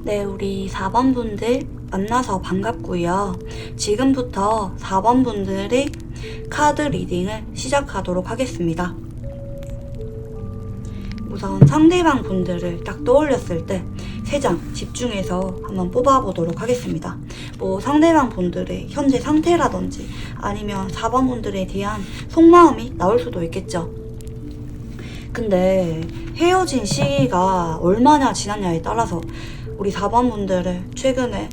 네, 우리 4번 분들 만나서 반갑고요. 지금부터 4번 분들의 카드 리딩을 시작하도록 하겠습니다. 우선 상대방 분들을 딱 떠올렸을 때 3장 집중해서 한번 뽑아보도록 하겠습니다. 상대방 분들의 현재 상태라든지 아니면 4번 분들에 대한 속마음이 나올 수도 있겠죠. 근데 헤어진 시기가 얼마나 지났냐에 따라서 우리 4번 분들을 최근에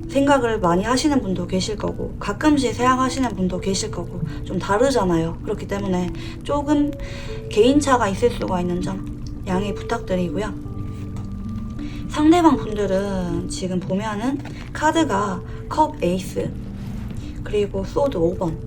생각을 많이 하시는 분도 계실 거고 가끔씩 생각하시는 분도 계실 거고 좀 다르잖아요. 그렇기 때문에 조금 개인차가 있을 수가 있는 점 양해 부탁드리고요. 상대방 분들은 지금 보면은 카드가 컵 에이스, 그리고 소드 5번,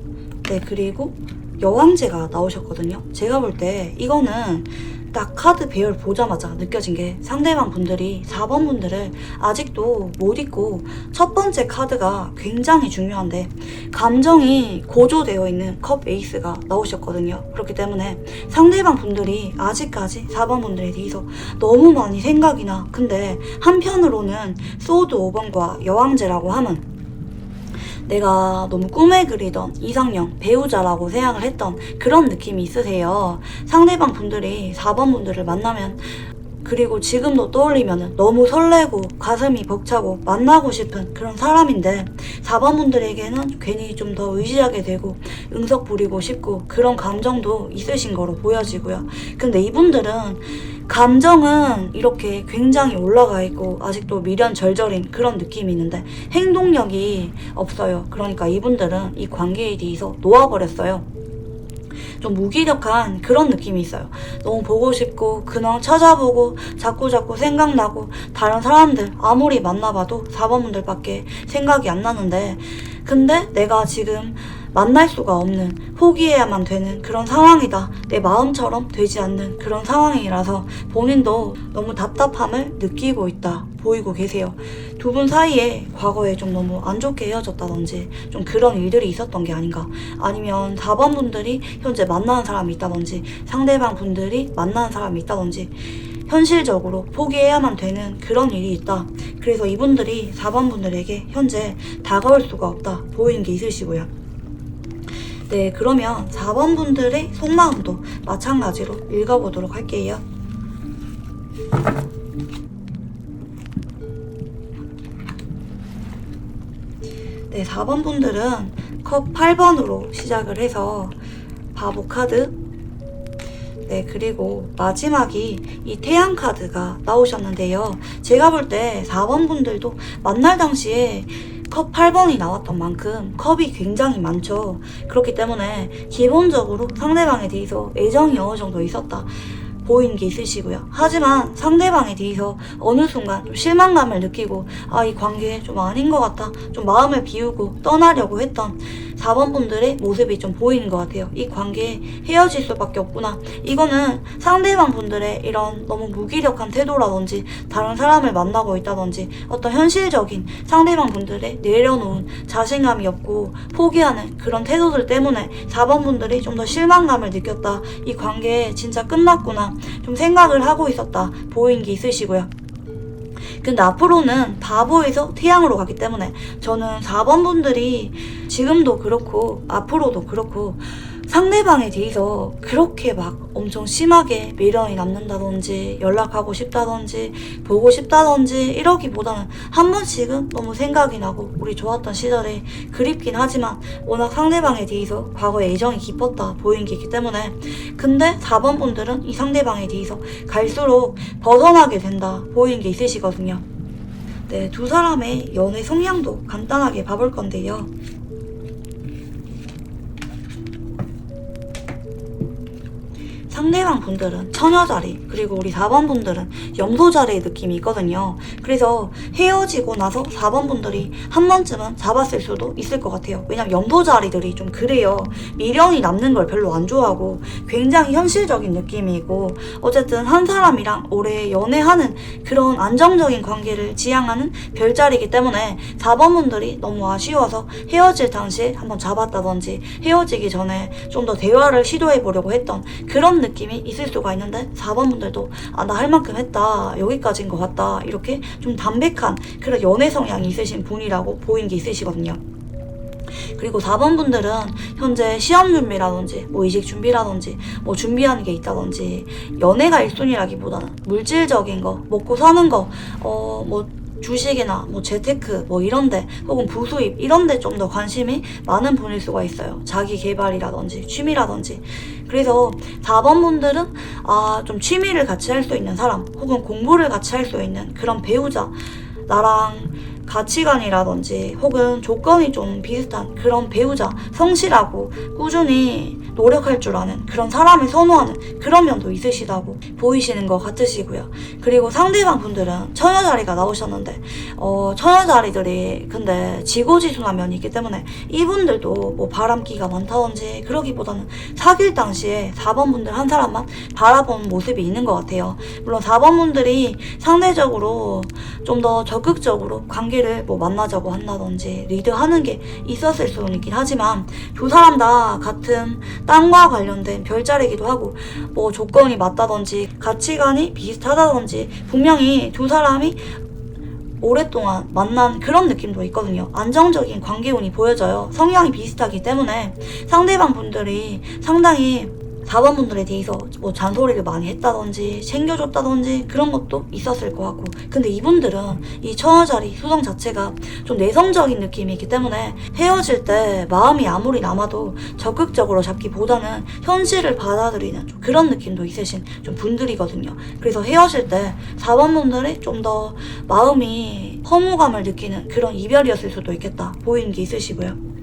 네, 그리고 여왕제가 나오셨거든요. 제가 볼 때 이거는 딱 카드 배열 보자마자 느껴진 게 상대방 분들이 4번 분들을 아직도 못 잊고 첫 번째 카드가 굉장히 중요한데 감정이 고조되어 있는 컵 에이스가 나오셨거든요. 그렇기 때문에 상대방 분들이 아직까지 4번 분들에 대해서 너무 많이 생각이 나. 근데 한편으로는 소드 5번과 여왕제라고 하면 내가 너무 꿈에 그리던 이상형, 배우자라고 생각을 했던 그런 느낌이 있으세요. 상대방 분들이 4번 분들을 만나면, 그리고 지금도 떠올리면 너무 설레고 가슴이 벅차고 만나고 싶은 그런 사람인데 4번 분들에게는 괜히 좀 더 의지하게 되고 응석 부리고 싶고 그런 감정도 있으신 거로 보여지고요. 근데 이분들은 감정은 이렇게 굉장히 올라가 있고 아직도 미련절절인 그런 느낌이 있는데 행동력이 없어요. 그러니까 이분들은 이 관계에 대해서 놓아버렸어요. 좀 무기력한 그런 느낌이 있어요. 너무 보고 싶고 근황 찾아보고 자꾸 생각나고 다른 사람들 아무리 만나봐도 4번 분들밖에 생각이 안 나는데 근데 내가 지금 만날 수가 없는, 포기해야만 되는 그런 상황이다. 내 마음처럼 되지 않는 그런 상황이라서 본인도 너무 답답함을 느끼고 있다 보이고 계세요. 두 분 사이에 과거에 좀 너무 안 좋게 헤어졌다든지 좀 그런 일들이 있었던 게 아닌가, 아니면 4번 분들이 현재 만나는 사람이 있다든지 상대방 분들이 만나는 사람이 있다든지 현실적으로 포기해야만 되는 그런 일이 있다. 그래서 이분들이 4번 분들에게 현재 다가올 수가 없다 보이는 게 있으시고요. 네, 그러면 4번 분들의 속마음도 마찬가지로 읽어보도록 할게요. 네, 4번 분들은 컵 8번으로 시작을 해서 바보 카드, 네, 그리고 마지막이 이 태양 카드가 나오셨는데요. 제가 볼 때 4번 분들도 만날 당시에 컵 8번이 나왔던 만큼 컵이 굉장히 많죠. 그렇기 때문에 기본적으로 상대방에 대해서 애정이 어느 정도 있었다 보이는 게 있으시고요. 하지만 상대방에 대해서 어느 순간 좀 실망감을 느끼고 이 관계 좀 아닌 것 같다, 좀 마음을 비우고 떠나려고 했던 4번 분들의 모습이 좀 보이는 것 같아요. 이 관계에 헤어질 수밖에 없구나. 이거는 상대방 분들의 이런 너무 무기력한 태도라든지 다른 사람을 만나고 있다든지 어떤 현실적인 상대방 분들의 내려놓은 자신감이 없고 포기하는 그런 태도들 때문에 4번 분들이 좀 더 실망감을 느꼈다. 이 관계 진짜 끝났구나. 좀 생각을 하고 있었다 보이는 게 있으시고요. 근데 앞으로는 바보에서 태양으로 가기 때문에 저는 4번 분들이 지금도 그렇고 앞으로도 그렇고 상대방에 대해서 그렇게 막 엄청 심하게 미련이 남는다든지 연락하고 싶다든지 보고 싶다든지 이러기보다는 한 번씩은 너무 생각이 나고 우리 좋았던 시절에 그립긴 하지만 워낙 상대방에 대해서 과거에 애정이 깊었다 보이는 게 있기 때문에, 근데 4번 분들은 이 상대방에 대해서 갈수록 벗어나게 된다 보이는 게 있으시거든요. 네, 두 사람의 연애 성향도 간단하게 봐볼 건데요. 상대방 분들은 처녀자리, 그리고 우리 4번 분들은 염소자리의 느낌이 있거든요. 그래서 헤어지고 나서 4번 분들이 한 번쯤은 잡았을 수도 있을 것 같아요. 왜냐면 염소자리들이 좀 그래요. 미련이 남는 걸 별로 안 좋아하고 굉장히 현실적인 느낌이고, 어쨌든 한 사람이랑 오래 연애하는 그런 안정적인 관계를 지향하는 별자리이기 때문에 4번 분들이 너무 아쉬워서 헤어질 당시에 한번 잡았다든지 헤어지기 전에 좀 더 대화를 시도해 보려고 했던 그런 느낌이 있을 수가 있는데 4번 분들도 나 할 만큼 했다, 여기까지인 것 같다, 이렇게 좀 담백한 그런 연애 성향이 있으신 분이라고 보이는 게 있으시거든요. 그리고 4번 분들은 현재 시험 준비라든지 뭐 이직 준비라든지 뭐 준비하는 게 있다든지 연애가 1순위라기보다는 물질적인 거, 먹고 사는 거, 뭐 주식이나 뭐 재테크 뭐 이런데 혹은 부수입 이런데 좀 더 관심이 많은 분일 수가 있어요. 자기 개발이라든지 취미라든지. 그래서 4번 분들은 좀 취미를 같이 할 수 있는 사람 혹은 공부를 같이 할 수 있는 그런 배우자, 나랑 가치관이라든지 혹은 조건이 좀 비슷한 그런 배우자, 성실하고 꾸준히 노력할 줄 아는 그런 사람을 선호하는 그런 면도 있으시다고 보이시는 것 같으시고요. 그리고 상대방 분들은 처녀자리가 나오셨는데 처녀자리들이 근데 지고지순한 면이 있기 때문에 이분들도 뭐 바람기가 많다든지 그러기보다는 사귈 당시에 4번 분들 한 사람만 바라보는 모습이 있는 것 같아요. 물론 4번 분들이 상대적으로 좀 더 적극적으로 관계를 뭐 만나자고 한다든지 리드하는 게 있었을 수는 있긴 하지만 두 사람 다 같은 땅과 관련된 별자리이기도 하고 뭐 조건이 맞다든지 가치관이 비슷하다든지 분명히 두 사람이 오랫동안 만난 그런 느낌도 있거든요. 안정적인 관계운이 보여져요. 성향이 비슷하기 때문에 상대방 분들이 상당히 4번 분들에 대해서 뭐 잔소리를 많이 했다든지 챙겨줬다든지 그런 것도 있었을 것 같고, 근데 이분들은 이 처녀자리 수성 자체가 좀 내성적인 느낌이 있기 때문에 헤어질 때 마음이 아무리 남아도 적극적으로 잡기보다는 현실을 받아들이는 좀 그런 느낌도 있으신 좀 분들이거든요. 그래서 헤어질 때 4번 분들이 좀 더 마음이 허무감을 느끼는 그런 이별이었을 수도 있겠다 보이는 게 있으시고요.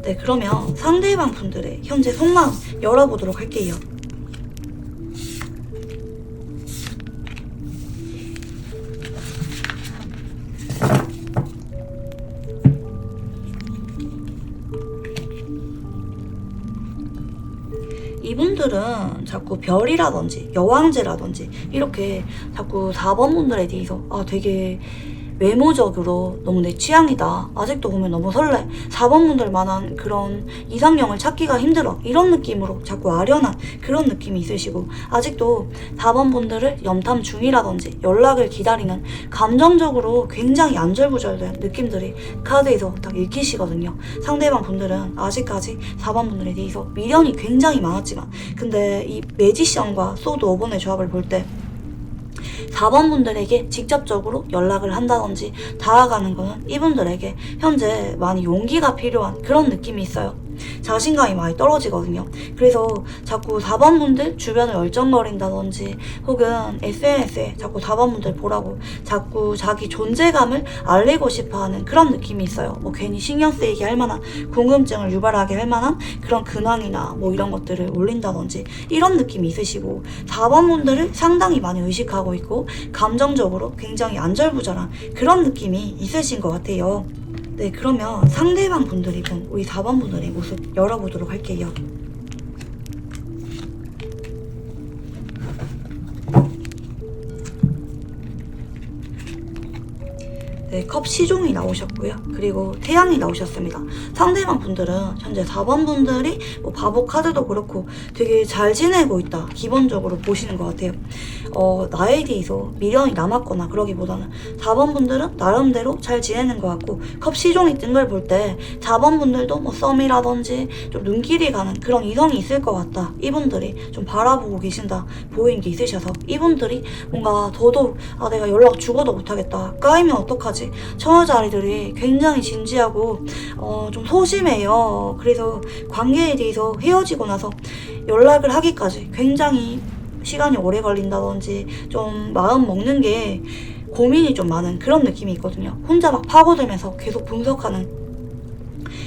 네, 그러면 상대방 분들의 현재 속마음 열어보도록 할게요. 이분들은 자꾸 별이라든지 여왕제라든지 이렇게 자꾸 4번 분들에 대해서 되게 외모적으로 너무 내 취향이다, 아직도 보면 너무 설레, 4번 분들만한 그런 이상형을 찾기가 힘들어, 이런 느낌으로 자꾸 아련한 그런 느낌이 있으시고, 아직도 4번 분들을 염탐 중이라든지 연락을 기다리는 감정적으로 굉장히 안절부절된 느낌들이 카드에서 딱 읽히시거든요. 상대방 분들은 아직까지 4번 분들에 대해서 미련이 굉장히 많았지만, 근데 이 매지션과 소드 5번의 조합을 볼 때 4번 분들에게 직접적으로 연락을 한다든지 다가가는 거는 이분들에게 현재 많이 용기가 필요한 그런 느낌이 있어요. 자신감이 많이 떨어지거든요. 그래서 자꾸 4번 분들 주변을 얼쩡거린다든지 혹은 SNS에 자꾸 4번 분들 보라고 자꾸 자기 존재감을 알리고 싶어하는 그런 느낌이 있어요. 뭐 괜히 신경 쓰이게 할 만한, 궁금증을 유발하게 할 만한 그런 근황이나 뭐 이런 것들을 올린다든지 이런 느낌이 있으시고, 4번 분들을 상당히 많이 의식하고 있고 감정적으로 굉장히 안절부절한 그런 느낌이 있으신 것 같아요. 네, 그러면 상대방 분들이 본 우리 4번 분들의 모습 열어보도록 할게요. 네, 컵 시종이 나오셨고요. 그리고 태양이 나오셨습니다. 상대방 분들은 현재 4번 분들이 뭐 바보 카드도 그렇고 되게 잘 지내고 있다, 기본적으로 보시는 것 같아요. 나에 대해서 미련이 남았거나 그러기보다는 4번 분들은 나름대로 잘 지내는 것 같고, 컵 시종이 뜬 걸 볼 때 4번 분들도 뭐 썸이라든지 좀 눈길이 가는 그런 이성이 있을 것 같다, 이분들이 좀 바라보고 계신다 보이는 게 있으셔서 이분들이 뭔가 더더욱 내가 연락 죽어도 못하겠다, 까이면 어떡하지, 처녀자리들이 굉장히 진지하고 좀 소심해요. 그래서 관계에 대해서 헤어지고 나서 연락을 하기까지 굉장히 시간이 오래 걸린다든지 좀 마음 먹는 게 고민이 좀 많은 그런 느낌이 있거든요. 혼자 막 파고들면서 계속 분석하는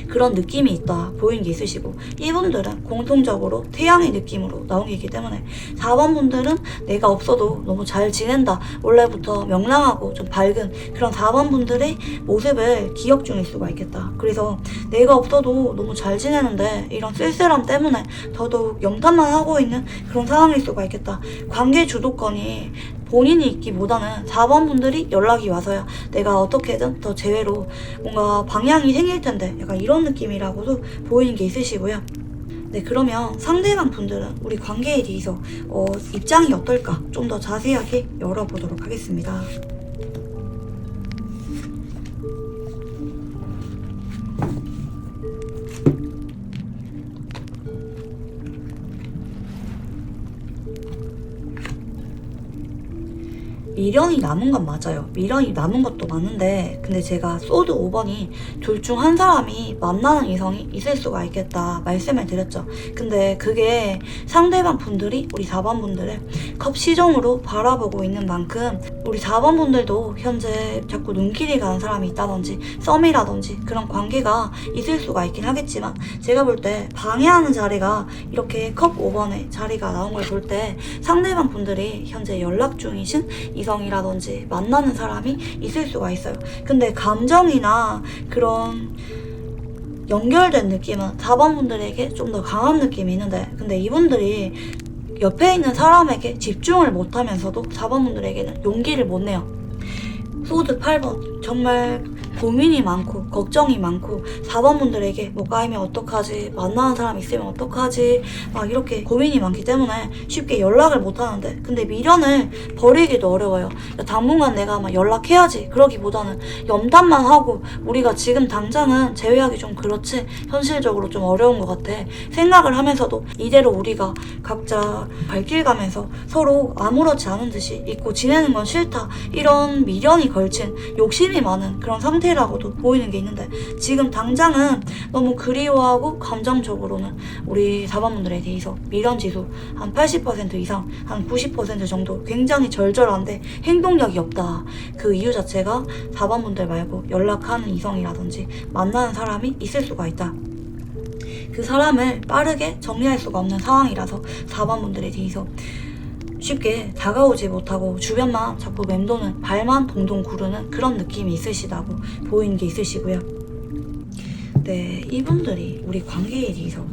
그런 느낌이 있다 보이는 게 있으시고, 이분들은 공통적으로 태양의 느낌으로 나온 게 있기 때문에 4번 분들은 내가 없어도 너무 잘 지낸다, 원래부터 명랑하고 좀 밝은 그런 4번 분들의 모습을 기억 중일 수가 있겠다. 그래서 내가 없어도 너무 잘 지내는데 이런 쓸쓸함 때문에 더더욱 염탐만 하고 있는 그런 상황일 수가 있겠다. 관계 주도권이 본인이 있기보다는 4번 분들이 연락이 와서야 내가 어떻게든 더 제외로 뭔가 방향이 생길 텐데, 약간 이런 느낌이라고도 보이는 게 있으시고요. 네, 그러면 상대방 분들은 우리 관계에 대해서 입장이 어떨까? 좀 더 자세하게 열어보도록 하겠습니다. 미련이 남은 건 맞아요. 미련이 남은 것도 맞는데, 근데 제가 소드 5번이 둘 중 한 사람이 만나는 이성이 있을 수가 있겠다 말씀을 드렸죠. 근데 그게 상대방 분들이 우리 4번 분들을 컵시정으로 바라보고 있는 만큼 우리 4번 분들도 현재 자꾸 눈길이 가는 사람이 있다든지 썸이라든지 그런 관계가 있을 수가 있긴 하겠지만, 제가 볼 때 방해하는 자리가 이렇게 컵 5번의 자리가 나온 걸 볼 때 상대방 분들이 현재 연락 중이신 이성이라든지 만나는 사람이 있을 수가 있어요. 근데 감정이나 그런 연결된 느낌은 4번 분들에게 좀 더 강한 느낌이 있는데, 근데 이분들이 옆에 있는 사람에게 집중을 못하면서도 4번 분들에게는 용기를 못 내요. 소드 8번 정말 고민이 많고 걱정이 많고 4번 분들에게 뭐 까이면 어떡하지, 만나는 사람 있으면 어떡하지, 막 이렇게 고민이 많기 때문에 쉽게 연락을 못 하는데, 근데 미련을 버리기도 어려워요. 당분간 내가 막 연락해야지 그러기보다는 염담만 하고, 우리가 지금 당장은 제외하기 좀 그렇지 현실적으로 좀 어려운 것 같아 생각을 하면서도 이대로 우리가 각자 발길 가면서 서로 아무렇지 않은 듯이 있고 지내는 건 싫다, 이런 미련이 걸친 욕심이 많은 그런 상태라고도 보이는 게 있는데, 지금 당장은 너무 그리워하고 감정적으로는 우리 4번분들에 대해서 미련 지수 한 80% 이상, 한 90% 정도 굉장히 절절한데 행동력이 없다. 그 이유 자체가 4번분들 말고 연락하는 이성이라든지 만나는 사람이 있을 수가 있다. 그 사람을 빠르게 정리할 수가 없는 상황이라서 4번분들에 대해서 쉽게 다가오지 못하고 주변만 자꾸 맴도는, 발만 동동 구르는 그런 느낌이 있으시다고 보이는 게 있으시고요. 네, 이분들이 우리 관계에 대해서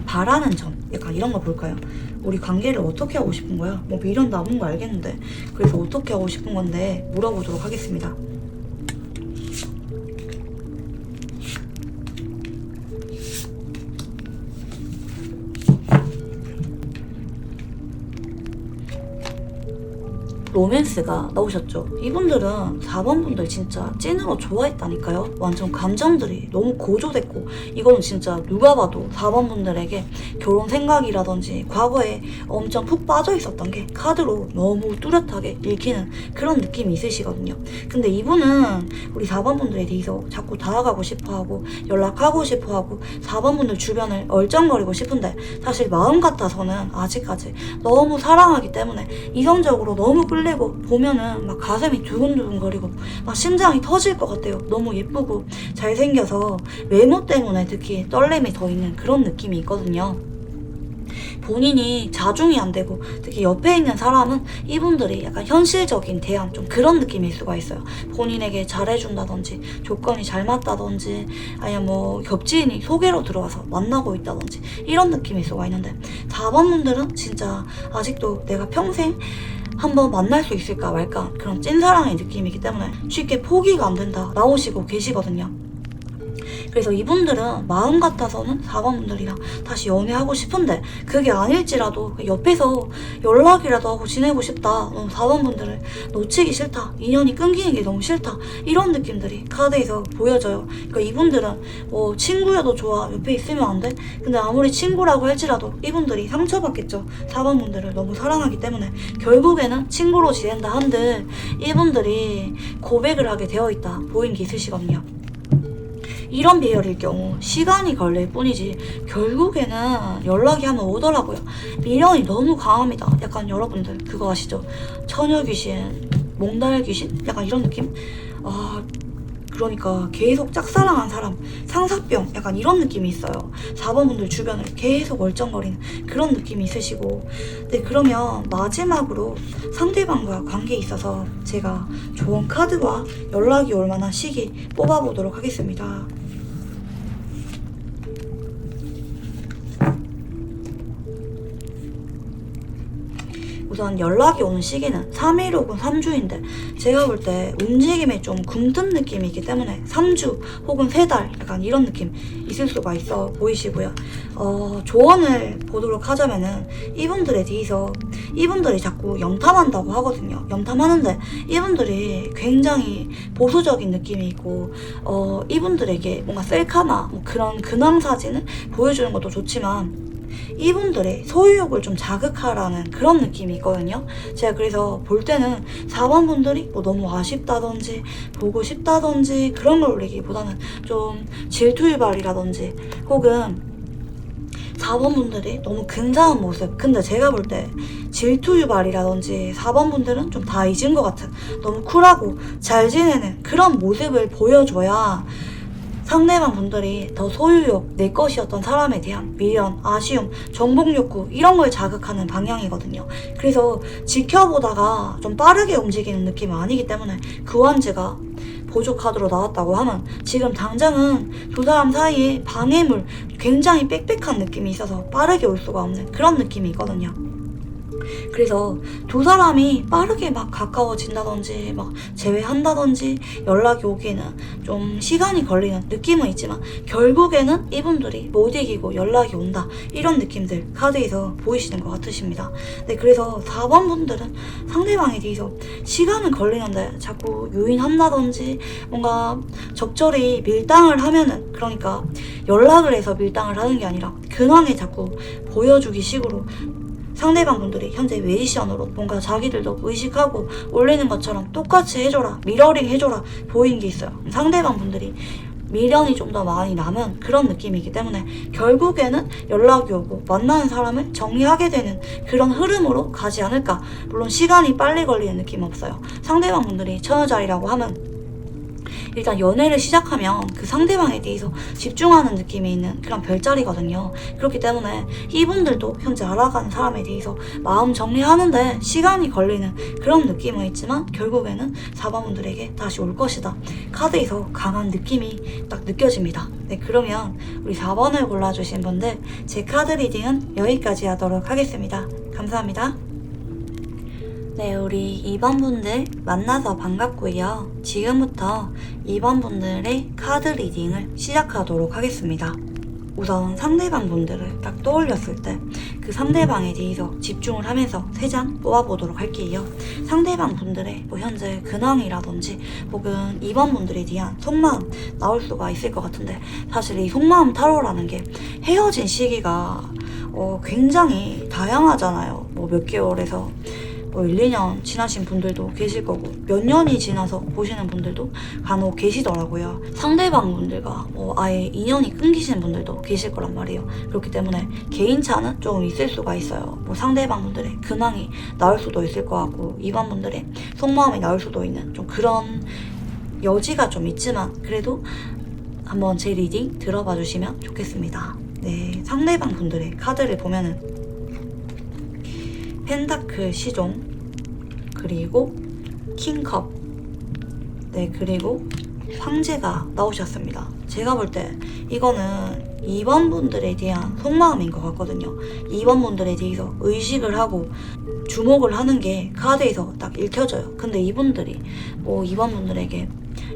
바라는 점, 약간 이런 거 볼까요? 우리 관계를 어떻게 하고 싶은 거야? 뭐 미련 남은 거 알겠는데 그래서 어떻게 하고 싶은 건데 물어보도록 하겠습니다. 로맨스가 나오셨죠. 이분들은 4번 분들 진짜 찐으로 좋아했다니까요. 완전 감정들이 너무 고조됐고, 이거는 진짜 누가 봐도 4번 분들에게 결혼 생각이라든지 과거에 엄청 푹 빠져 있었던 게 카드로 너무 뚜렷하게 읽히는 그런 느낌이 있으시거든요. 근데 이분은 우리 4번 분들에 대해서 자꾸 다가가고 싶어하고 연락하고 싶어하고 4번 분들 주변을 얼쩡거리고 싶은데, 사실 마음 같아서는 아직까지 너무 사랑하기 때문에 이성적으로 너무 끌리고 보면은 막 가슴이 두근두근거리고 막 심장이 터질 것 같아요. 너무 예쁘고 잘생겨서 외모 때문에 특히 떨림이 더 있는 그런 느낌이 있거든요. 본인이 자중이 안 되고 특히 옆에 있는 사람은 이분들이 약간 현실적인 대안, 좀 그런 느낌일 수가 있어요. 본인에게 잘해준다든지 조건이 잘 맞다든지 아니면 뭐 겹지인이 소개로 들어와서 만나고 있다든지 이런 느낌일 수가 있는데, 4번 분들은 진짜 아직도 내가 평생 한번 만날 수 있을까 말까 그런 찐사랑의 느낌이기 때문에 쉽게 포기가 안 된다 나오시고 계시거든요. 그래서 이분들은 마음 같아서는 4번 분들이랑 다시 연애하고 싶은데 그게 아닐지라도 옆에서 연락이라도 하고 지내고 싶다, 4번 분들을 놓치기 싫다, 인연이 끊기는 게 너무 싫다, 이런 느낌들이 카드에서 보여져요. 그러니까 이분들은 뭐 친구여도 좋아, 옆에 있으면 안 돼? 근데 아무리 친구라고 할지라도 이분들이 상처받겠죠. 4번 분들을 너무 사랑하기 때문에 결국에는 친구로 지낸다 한들 이분들이 고백을 하게 되어 있다 보이는 게 있으시거든요. 이런 배열일 경우 시간이 걸릴 뿐이지 결국에는 연락이 한번 오더라고요. 미련이 너무 강합니다. 약간 여러분들 그거 아시죠? 처녀 귀신, 몽달 귀신? 약간 이런 느낌? 그러니까 계속 짝사랑한 사람, 상사병, 약간 이런 느낌이 있어요. 4번 분들 주변을 계속 얼쩡거리는 그런 느낌이 있으시고. 네, 그러면 마지막으로 상대방과 관계에 있어서 제가 좋은 카드와 연락이 올 만한 시기 뽑아보도록 하겠습니다. 우선 연락이 오는 시기는 3일 혹은 3주인데 제가 볼 때 움직임에 좀 굼뜬 느낌이 있기 때문에 3주 혹은 3달 약간 이런 느낌 있을 수가 있어 보이시고요. 조언을 보도록 하자면은 이분들에 대해서 이분들이 자꾸 염탐한다고 하거든요. 염탐하는데 이분들이 굉장히 보수적인 느낌이 있고 이분들에게 뭔가 셀카나 뭐 그런 근황 사진을 보여주는 것도 좋지만 이분들의 소유욕을 좀 자극하라는 그런 느낌이 있거든요. 제가 그래서 볼 때는 4번 분들이 뭐 너무 아쉽다든지 보고 싶다든지 그런 걸 올리기보다는 좀 질투 유발이라든지 혹은 4번 분들이 너무 근사한 모습, 근데 제가 볼 때 질투 유발이라든지 4번 분들은 좀 다 잊은 것 같은 너무 쿨하고 잘 지내는 그런 모습을 보여줘야 상대방 분들이 더 소유욕, 내 것이었던 사람에 대한 미련, 아쉬움, 정복 욕구 이런 걸 자극하는 방향이거든요. 그래서 지켜보다가 좀 빠르게 움직이는 느낌은 아니기 때문에 구원제가 보조 카드로 나왔다고 하면 지금 당장은 두 사람 사이에 방해물 굉장히 빽빽한 느낌이 있어서 빠르게 올 수가 없는 그런 느낌이 있거든요. 그래서 두 사람이 빠르게 막 가까워진다든지 막 재회한다든지 연락이 오기에는 좀 시간이 걸리는 느낌은 있지만 결국에는 이분들이 못 이기고 연락이 온다 이런 느낌들 카드에서 보이시는 것 같으십니다. 네, 그래서 4번 분들은 상대방에 대해서 시간은 걸리는데 자꾸 유인한다든지 뭔가 적절히 밀당을 하면은 그러니까 연락을 해서 밀당을 하는 게 아니라 근황에 자꾸 보여주기 식으로 상대방 분들이 현재 웨이션으로 뭔가 자기들도 의식하고 올리는 것처럼 똑같이 해줘라, 미러링 해줘라 보이는 게 있어요. 상대방 분들이 미련이 좀 더 많이 남은 그런 느낌이기 때문에 결국에는 연락이 오고 만나는 사람을 정리하게 되는 그런 흐름으로 가지 않을까. 물론 시간이 빨리 걸리는 느낌은 없어요. 상대방 분들이 처녀자리라고 하면 일단 연애를 시작하면 그 상대방에 대해서 집중하는 느낌이 있는 그런 별자리거든요. 그렇기 때문에 이분들도 현재 알아가는 사람에 대해서 마음 정리하는데 시간이 걸리는 그런 느낌은 있지만 결국에는 4번분들에게 다시 올 것이다. 카드에서 강한 느낌이 딱 느껴집니다. 네, 그러면 우리 4번을 골라주신 분들 제 카드 리딩은 여기까지 하도록 하겠습니다. 감사합니다. 네, 우리 2번 분들 만나서 반갑고요. 지금부터 2번 분들의 카드 리딩을 시작하도록 하겠습니다. 우선 상대방 분들을 딱 떠올렸을 때 그 상대방에 대해서 집중을 하면서 3장 뽑아보도록 할게요. 상대방 분들의 뭐 현재 근황이라든지 혹은 2번 분들에 대한 속마음 나올 수가 있을 것 같은데 사실 이 속마음 타로라는 게 헤어진 시기가 굉장히 다양하잖아요. 뭐 몇 개월에서 1, 2년 지나신 분들도 계실 거고 몇 년이 지나서 보시는 분들도 간혹 계시더라고요. 상대방 분들과 아예 인연이 끊기시는 분들도 계실 거란 말이에요. 그렇기 때문에 개인차는 좀 있을 수가 있어요. 상대방 분들의 근황이 나올 수도 있을 것 같고 2번 분들의 속마음이 나올 수도 있는 좀 그런 여지가 좀 있지만 그래도 한번 제 리딩 들어봐 주시면 좋겠습니다. 네, 상대방 분들의 카드를 보면은 펜타클 시종, 그리고 킹컵, 네, 그리고 황제가 나오셨습니다. 제가 볼 때 이거는 2번 분들에 대한 속마음인 것 같거든요. 2번 분들에 대해서 의식을 하고 주목을 하는 게 카드에서 딱 읽혀져요. 근데 이분들이 2번 분들에게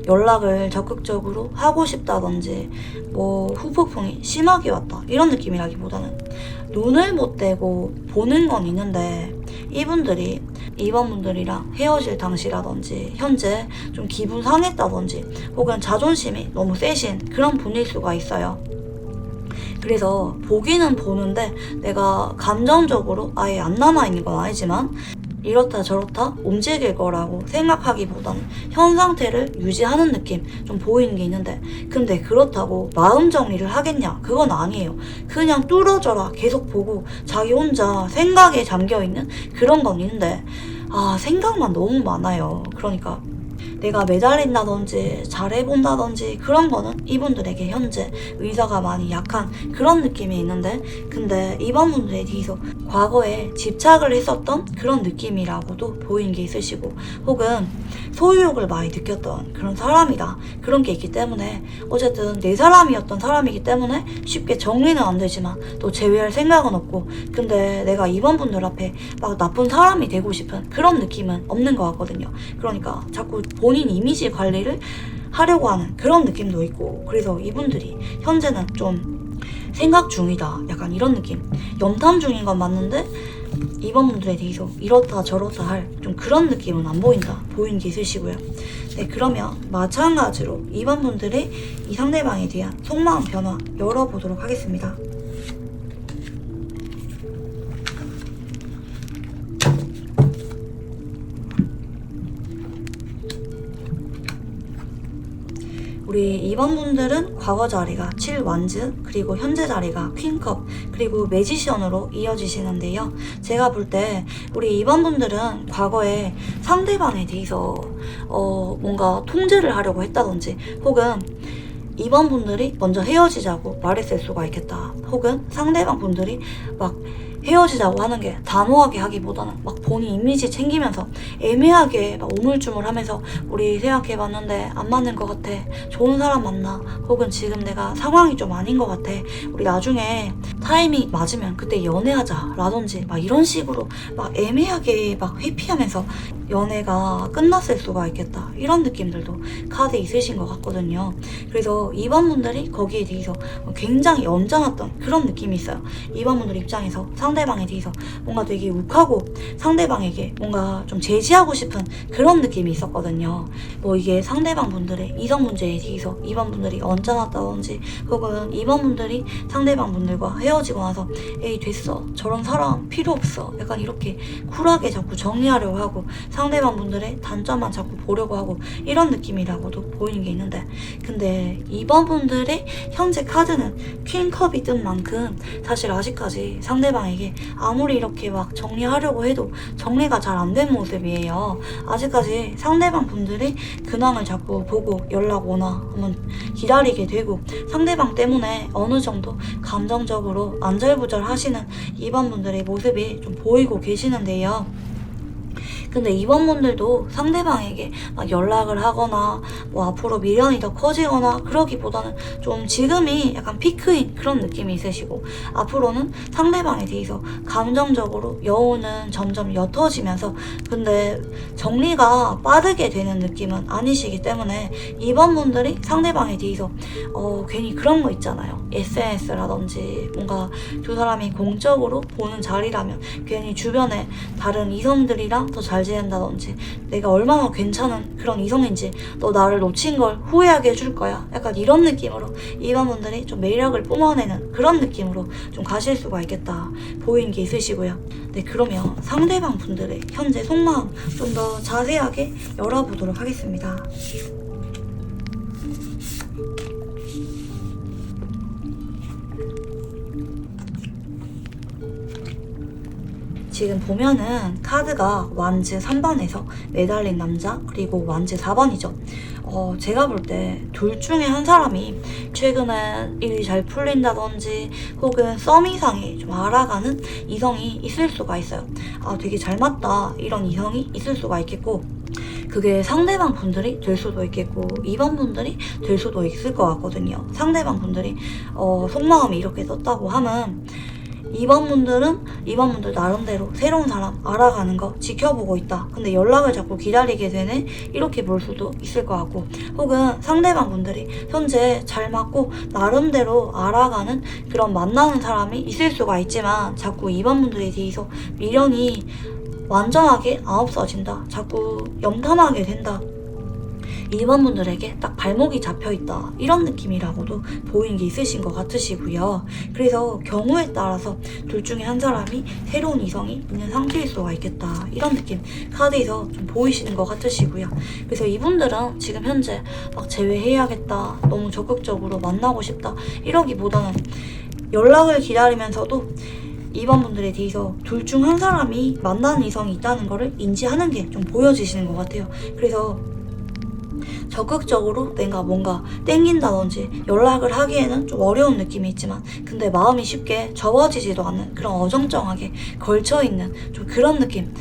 연락을 적극적으로 하고 싶다든지 후폭풍이 심하게 왔다 이런 느낌이라기보다는 눈을 못 떼고 보는 건 있는데 이분들이 2번 분들이랑 헤어질 당시라든지 현재 좀 기분 상했다든지 혹은 자존심이 너무 세신 그런 분일 수가 있어요. 그래서 보기는 보는데 내가 감정적으로 아예 안 남아있는 건 아니지만 이렇다 저렇다 움직일 거라고 생각하기보다는 현 상태를 유지하는 느낌 좀 보이는 게 있는데 근데 그렇다고 마음 정리를 하겠냐? 그건 아니에요. 그냥 뚫어져라 계속 보고 자기 혼자 생각에 잠겨있는 그런 건 있는데 생각만 너무 많아요. 그러니까 내가 매달린다든지 잘해본다든지 그런 거는 이분들에게 현재 의사가 많이 약한 그런 느낌이 있는데, 근데 이번 분들에 대해서 과거에 집착을 했었던 그런 느낌이라고도 보이는 게 있으시고, 혹은 소유욕을 많이 느꼈던 그런 사람이다, 그런 게 있기 때문에 어쨌든 내 사람이었던 사람이기 때문에 쉽게 정리는 안 되지만 또 제외할 생각은 없고, 근데 내가 이번 분들 앞에 막 나쁜 사람이 되고 싶은 그런 느낌은 없는 것 같거든요. 그러니까 자꾸 본인 이미지 관리를 하려고 하는 그런 느낌도 있고, 그래서 이분들이 현재는 좀 생각 중이다, 약간 이런 느낌. 염탐 중인 건 맞는데 이번 분들에 대해서 이렇다 저렇다 할 좀 그런 느낌은 안 보인다, 보이는 게 있으시고요. 네, 그러면 마찬가지로 이번 분들의 이 상대방에 대한 속마음 변화 열어보도록 하겠습니다. 우리 2번 분들은 과거 자리가 7완즈, 그리고 현재 자리가 퀸컵, 그리고 매지션으로 이어지시는데요. 제가 볼 때 우리 2번 분들은 과거에 상대방에 대해서 뭔가 통제를 하려고 했다든지, 혹은 2번 분들이 먼저 헤어지자고 말했을 수가 있겠다, 혹은 상대방 분들이 막 헤어지자고 하는 게 단호하게 하기보다는 막 본인 이미지 챙기면서 애매하게 막 우물쭈물하면서 우리 생각해봤는데 안 맞는 것 같아, 좋은 사람 만나, 혹은 지금 내가 상황이 좀 아닌 것 같아, 우리 나중에 타이밍 맞으면 그때 연애하자 라든지 막 이런 식으로 막 애매하게 막 회피하면서 연애가 끝났을 수가 있겠다, 이런 느낌들도 카드에 있으신 것 같거든요. 그래서 2번 분들이 거기에 대해서 굉장히 언짢았던 그런 느낌이 있어요. 2번 분들 입장에서 상대방에 대해서 뭔가 되게 욱하고 상대방에게 뭔가 좀 제지하고 싶은 그런 느낌이 있었거든요. 뭐 이게 상대방 분들의 이성 문제에 대해서 2번 분들이 언짢았다든지, 혹은 2번 분들이 상대방 분들과 헤어지고 나서 에이 됐어, 저런 사람 필요 없어, 약간 이렇게 쿨하게 자꾸 정리하려고 하고 상대방 분들의 단점만 자꾸 보려고 하고 이런 느낌이라고도 보이는 게 있는데, 근데 2번 분들의 현재 카드는 퀸컵이 뜬 만큼 사실 아직까지 상대방에게 아무리 이렇게 막 정리하려고 해도 정리가 잘 안 된 모습이에요. 아직까지 상대방 분들이 근황을 자꾸 보고 연락 오나 하면 기다리게 되고, 상대방 때문에 어느 정도 감정적으로 안절부절 하시는 2번 분들의 모습이 좀 보이고 계시는데요. 근데 이번 분들도 상대방에게 막 연락을 하거나 뭐 앞으로 미련이 더 커지거나 그러기보다는 좀 지금이 약간 피크인 그런 느낌이 있으시고, 앞으로는 상대방에 대해서 감정적으로 여운은 점점 옅어지면서 근데 정리가 빠르게 되는 느낌은 아니시기 때문에 이번 분들이 상대방에 대해서 괜히 그런 거 있잖아요. SNS라든지 뭔가 두 사람이 공적으로 보는 자리라면 괜히 주변에 다른 이성들이랑 더 잘 지낸다든지, 내가 얼마나 괜찮은 그런 이성인지 너 나를 놓친 걸 후회하게 해줄 거야, 약간 이런 느낌으로 이번 분들이 좀 매력을 뿜어내는 그런 느낌으로 좀 가실 수가 있겠다, 보이는 게 있으시고요. 네, 그러면 상대방 분들의 현재 속마음 좀 더 자세하게 열어보도록 하겠습니다. 지금 보면은 카드가 완즈 3번에서 매달린 남자, 그리고 완즈 4번이죠. 제가 볼 때 둘 중에 한 사람이 최근에 일이 잘 풀린다든지, 혹은 썸 이상이 좀 알아가는 이성이 있을 수가 있어요. 아, 되게 잘 맞다, 이런 이성이 있을 수가 있겠고, 그게 상대방 분들이 될 수도 있겠고 2번 분들이 될 수도 있을 것 같거든요. 상대방 분들이 속마음이 이렇게 떴다고 하면 2번 분들 나름대로 새로운 사람 알아가는 거 지켜보고 있다, 근데 연락을 자꾸 기다리게 되네, 이렇게 볼 수도 있을 것 같고, 혹은 상대방 분들이 현재 잘 맞고 나름대로 알아가는 그런 만나는 사람이 있을 수가 있지만 자꾸 2번 분들에 대해서 미련이 완전하게 안 없어진다, 자꾸 염탐하게 된다, 2번 분들에게 딱 발목이 잡혀있다, 이런 느낌이라고도 보이는 게 있으신 것 같으시고요. 그래서 경우에 따라서 둘 중에 한 사람이 새로운 이성이 있는 상태일 수가 있겠다, 이런 느낌 카드에서 좀 보이시는 것 같으시고요. 그래서 이분들은 지금 현재 막 제외해야겠다, 너무 적극적으로 만나고 싶다 이러기보다는 연락을 기다리면서도 2번 분들에 대해서 둘 중 한 사람이 만나는 이성이 있다는 거를 인지하는 게 좀 보여지시는 것 같아요. 그래서 적극적으로 내가 뭔가 땡긴다든지 연락을 하기에는 좀 어려운 느낌이 있지만 근데 마음이 쉽게 접어지지도 않는 그런 어정쩡하게 걸쳐있는 좀 그런 느낌.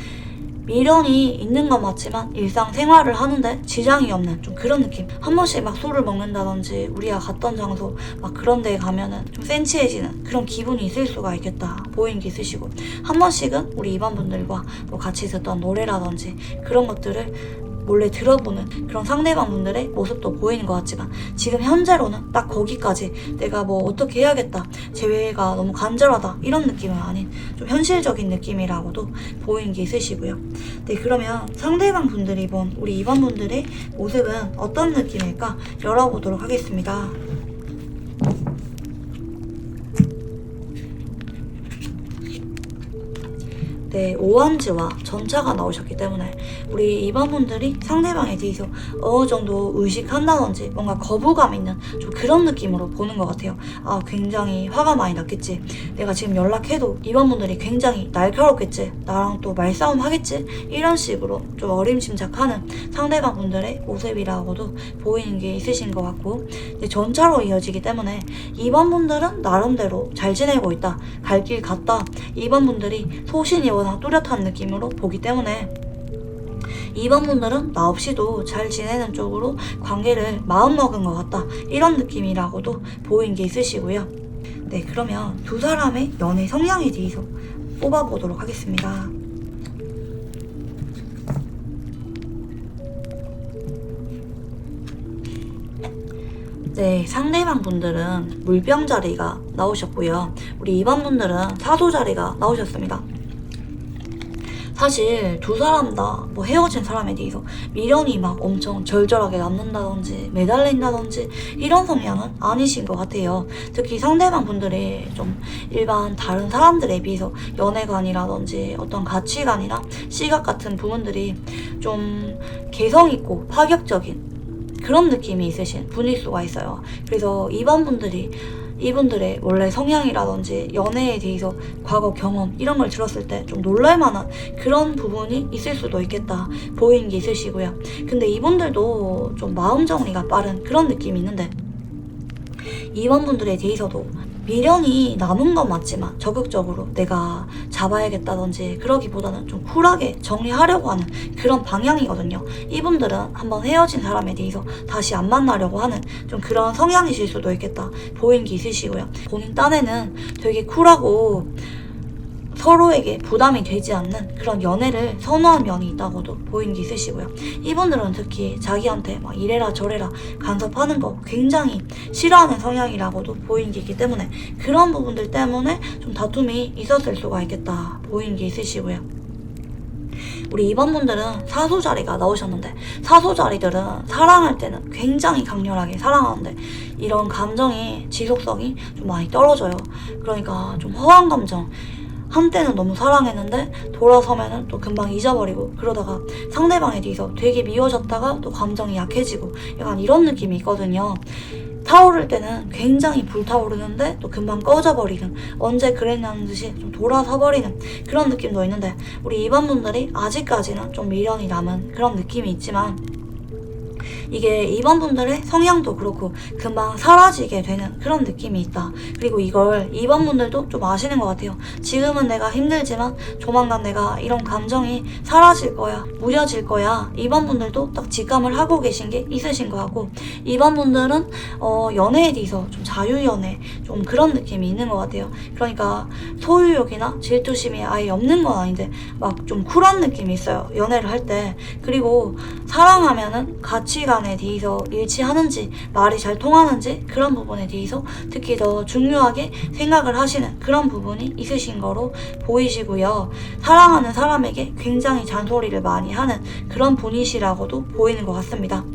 미련이 있는 건 맞지만 일상생활을 하는데 지장이 없는 좀 그런 느낌. 한 번씩 막 술을 먹는다든지 우리가 갔던 장소 막 그런 데에 가면은 좀 센치해지는 그런 기분이 있을 수가 있겠다 보이는 게 있으시고, 한 번씩은 우리 입안분들과 뭐 같이 듣던 노래라든지 그런 것들을 몰래 들어보는 그런 상대방 분들의 모습도 보이는 것 같지만 지금 현재로는 딱 거기까지 내가 뭐 어떻게 해야겠다, 재회가 너무 간절하다 이런 느낌은 아닌 좀 현실적인 느낌이라고도 보이는 게 있으시고요. 네, 그러면 상대방 분들이 본 우리 입안 분들의 모습은 어떤 느낌일까 열어보도록 하겠습니다. 네, 오한지와 전차가 나오셨기 때문에 우리 입안분들이 상대방에 대해서 어느 정도 의식한다든지 뭔가 거부감 있는 좀 그런 느낌으로 보는 것 같아요. 아, 굉장히 화가 많이 났겠지. 내가 지금 연락해도 입안분들이 굉장히 날카롭겠지. 나랑 또 말싸움 하겠지. 이런 식으로 좀 어림짐작하는 상대방 분들의 모습이라고도 보이는 게 있으신 것 같고, 전차로 이어지기 때문에 입안분들은 나름대로 잘 지내고 있다, 갈 길 같다, 입안분들이 소신이 워낙 뚜렷한 느낌으로 보기 때문에 이번 분들은 나 없이도 잘 지내는 쪽으로 관계를 마음먹은 것 같다 이런 느낌이라고도 보이는 게 있으시고요. 네, 그러면 두 사람의 연애 성향에 대해서 뽑아보도록 하겠습니다. 네, 상대방 분들은 물병 자리가 나오셨고요. 우리 이번 분들은 사소 자리가 나오셨습니다. 사실 두 사람 다 뭐 헤어진 사람에 대해서 미련이 막 엄청 절절하게 남는다든지 매달린다든지 이런 성향은 아니신 것 같아요. 특히 상대방 분들이 좀 일반 다른 사람들에 비해서 연애관이라든지 어떤 가치관이나 시각 같은 부분들이 좀 개성있고 파격적인 그런 느낌이 있으신 분일 수가 있어요. 그래서 이분들의 원래 성향이라든지 연애에 대해서 과거 경험 이런 걸 들었을 때 좀 놀랄만한 그런 부분이 있을 수도 있겠다 보이는 게 있으시고요. 근데 이분들도 좀 마음 정리가 빠른 그런 느낌이 있는데 이분들에 대해서도 미련이 남은 건 맞지만 적극적으로 내가 잡아야겠다든지 그러기보다는 좀 쿨하게 정리하려고 하는 그런 방향이거든요. 이분들은 한번 헤어진 사람에 대해서 다시 안 만나려고 하는 좀 그런 성향이실 수도 있겠다 보이는 게 있으시고요. 본인 딴에는 되게 쿨하고 서로에게 부담이 되지 않는 그런 연애를 선호한 면이 있다고도 보이는 게 있으시고요. 이분들은 특히 자기한테 막 이래라 저래라 간섭하는 거 굉장히 싫어하는 성향이라고도 보이는 게 있기 때문에 그런 부분들 때문에 좀 다툼이 있었을 수가 있겠다 보이는 게 있으시고요. 우리 이번 분들은 사소 자리가 나오셨는데 사소 자리들은 사랑할 때는 굉장히 강렬하게 사랑하는데 이런 감정이 지속성이 좀 많이 떨어져요. 그러니까 좀 허한 감정, 한때는 너무 사랑했는데 돌아서면은 또 금방 잊어버리고 그러다가 상대방에 대해서 되게 미워졌다가 또 감정이 약해지고 약간 이런 느낌이 있거든요. 타오를 때는 굉장히 불타오르는데 또 금방 꺼져버리는, 언제 그랬냐는 듯이 좀 돌아서버리는 그런 느낌도 있는데 우리 이번 분들이 아직까지는 좀 미련이 남은 그런 느낌이 있지만 이게 이번 분들의 성향도 그렇고 금방 사라지게 되는 그런 느낌이 있다. 그리고 이걸 이번 분들도 좀 아시는 것 같아요. 지금은 내가 힘들지만 조만간 내가 이런 감정이 사라질 거야, 무뎌질 거야. 이번 분들도 딱 직감을 하고 계신 게 있으신 것 같고 이번 분들은 연애에 대해서 좀 자유연애 좀 그런 느낌이 있는 것 같아요. 그러니까 소유욕이나 질투심이 아예 없는 건 아닌데 막 좀 쿨한 느낌이 있어요, 연애를 할 때. 그리고 사랑하면은 가치관에 대해서 일치하는지 말이 잘 통하는지 그런 부분에 대해서 특히 더 중요하게 생각을 하시는 그런 부분이 있으신 거로 보이시고요. 사랑하는 사람에게 굉장히 잔소리를 많이 하는 그런 분이시라고도 보이는 것 같습니다.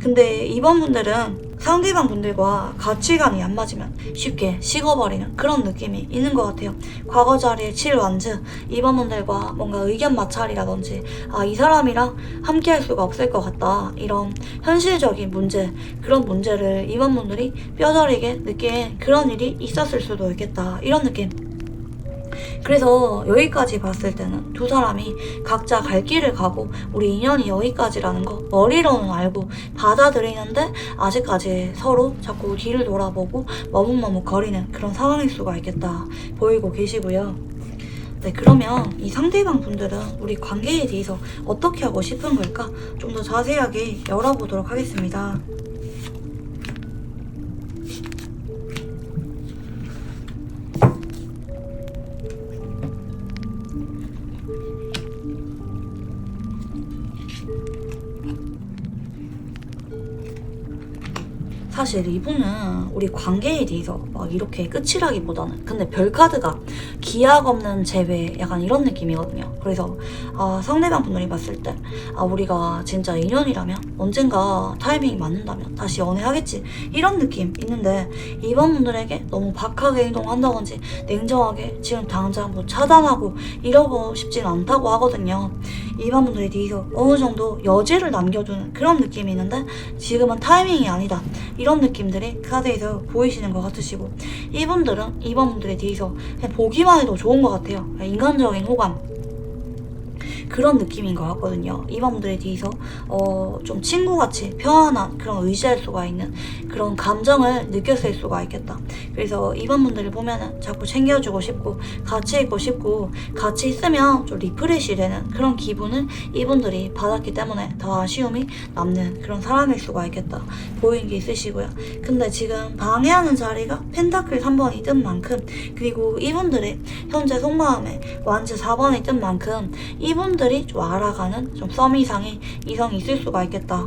근데 이번 분들은 상대방 분들과 가치관이 안 맞으면 쉽게 식어버리는 그런 느낌이 있는 것 같아요. 과거 자리의 7완즈, 이번 분들과 뭔가 의견 마찰이라든지 이 사람이랑 함께 할 수가 없을 것 같다, 이런 현실적인 문제, 그런 문제를 이번 분들이 뼈저리게 느낀 그런 일이 있었을 수도 있겠다 이런 느낌. 그래서 여기까지 봤을 때는 두 사람이 각자 갈 길을 가고 우리 인연이 여기까지라는 거 머리로는 알고 받아들이는데 아직까지 서로 자꾸 뒤를 돌아보고 머뭇머뭇거리는 그런 상황일 수가 있겠다 보이고 계시고요. 네, 그러면 이 상대방 분들은 우리 관계에 대해서 어떻게 하고 싶은 걸까? 좀 더 자세하게 열어보도록 하겠습니다. 사실 이분은 우리 관계에 대해서 막 이렇게 끝이라기보다는 근데 별 카드가 기약 없는 재회 약간 이런 느낌이거든요. 그래서 상대방 분들이 봤을 때 우리가 진짜 인연이라면 언젠가 타이밍이 맞는다면 다시 연애하겠지 이런 느낌 있는데 이번 분들에게 너무 박하게 행동한다든지 냉정하게 지금 당장 뭐 차단하고 이러고 싶지는 않다고 하거든요. 이번 분들에 대해서 어느 정도 여지를 남겨두는 그런 느낌이 있는데 지금은 타이밍이 아니다 이런 느낌들이 카드에서 보이시는 것 같으시고 이분들은 이번 분들에 대해서 그냥 보기만 해도 좋은 것 같아요. 인간적인 호감 그런 느낌인 것 같거든요. 이번 분들에 대해서 좀 친구같이 편안한 그런 의지할 수가 있는 그런 감정을 느꼈을 수가 있겠다. 그래서 이번 분들을 보면은 자꾸 챙겨주고 싶고 같이 있고 싶고 같이 있으면 좀 리프레시 되는 그런 기분을 이분들이 받았기 때문에 더 아쉬움이 남는 그런 사람일 수가 있겠다 보이는 게 있으시고요. 근데 지금 방해하는 자리가 펜타클 3번이 뜬 만큼 그리고 이분들의 현재 속마음에 완즈 4번이 뜬 만큼 이분들이 좀 알아가는 좀 썸 이상의 이성이 있을 수가 있겠다.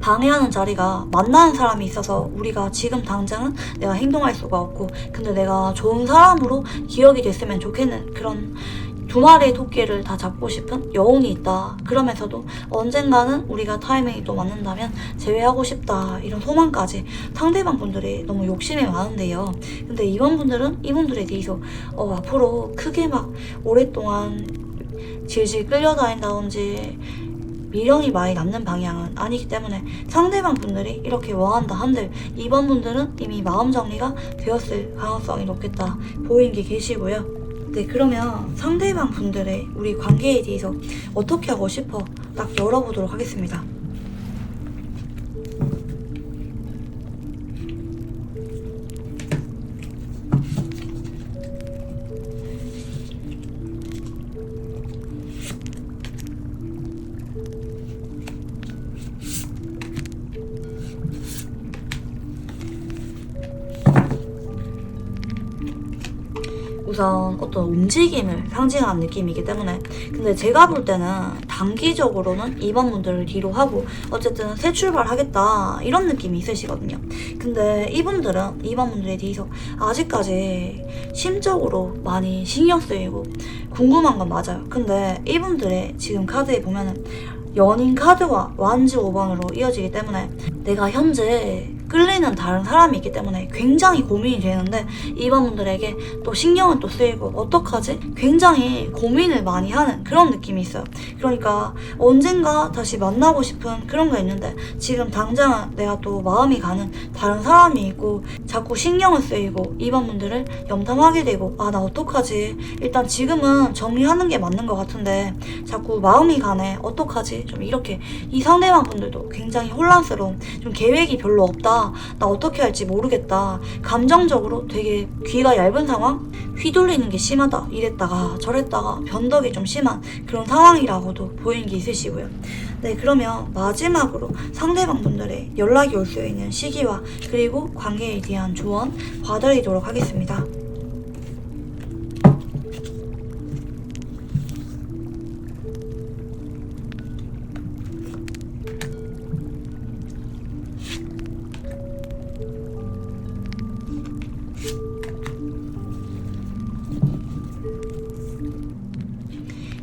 방해하는 자리가 만나는 사람이 있어서 우리가 지금 당장은 내가 행동할 수가 없고 근데 내가 좋은 사람으로 기억이 됐으면 좋겠는 그런 두 마리의 토끼를 다 잡고 싶은 여운이 있다. 그러면서도 언젠가는 우리가 타이밍이 또 맞는다면 제외하고 싶다. 이런 소망까지 상대방 분들이 너무 욕심이 많은데요. 근데 이번 분들은 이분들에 대해서 앞으로 크게 막 오랫동안 질질 끌려다닌다든지 미련이 많이 남는 방향은 아니기 때문에 상대방 분들이 이렇게 원한다 한들 이번 분들은 이미 마음 정리가 되었을 가능성이 높겠다 보이는 게 계시고요. 네, 그러면 상대방 분들의 우리 관계에 대해서 어떻게 하고 싶어 딱 열어보도록 하겠습니다. 우선 어떤 움직임을 상징하는 느낌이기 때문에 근데 제가 볼 때는 단기적으로는 이번 분들을 뒤로 하고 어쨌든 새 출발하겠다 이런 느낌이 있으시거든요. 근데 이분들은 이번 분들에 대해서 아직까지 심적으로 많이 신경 쓰이고 궁금한 건 맞아요. 근데 이분들의 지금 카드에 보면은 연인 카드와 완즈 5번으로 이어지기 때문에 내가 현재 끌리는 다른 사람이 있기 때문에 굉장히 고민이 되는데 이번 분들에게 또 신경은 또 쓰이고 어떡하지? 굉장히 고민을 많이 하는 그런 느낌이 있어요. 그러니까 언젠가 다시 만나고 싶은 그런 거 있는데 지금 당장은 내가 또 마음이 가는 다른 사람이 있고 자꾸 신경을 쓰이고 이번 분들을 염탐하게 되고 나 어떡하지? 일단 지금은 정리하는 게 맞는 것 같은데 자꾸 마음이 가네. 어떡하지? 좀 이렇게 이 상대방 분들도 굉장히 혼란스러운 좀 계획이 별로 없다. 나 어떻게 할지 모르겠다. 감정적으로 되게 귀가 얇은 상황? 휘둘리는 게 심하다. 이랬다가 저랬다가 변덕이 좀 심한 그런 상황이라고도 보이는 게 있으시고요. 네, 그러면 마지막으로 상대방 분들의 연락이 올 수 있는 시기와 그리고 관계에 대한 조언 봐드리도록 하겠습니다.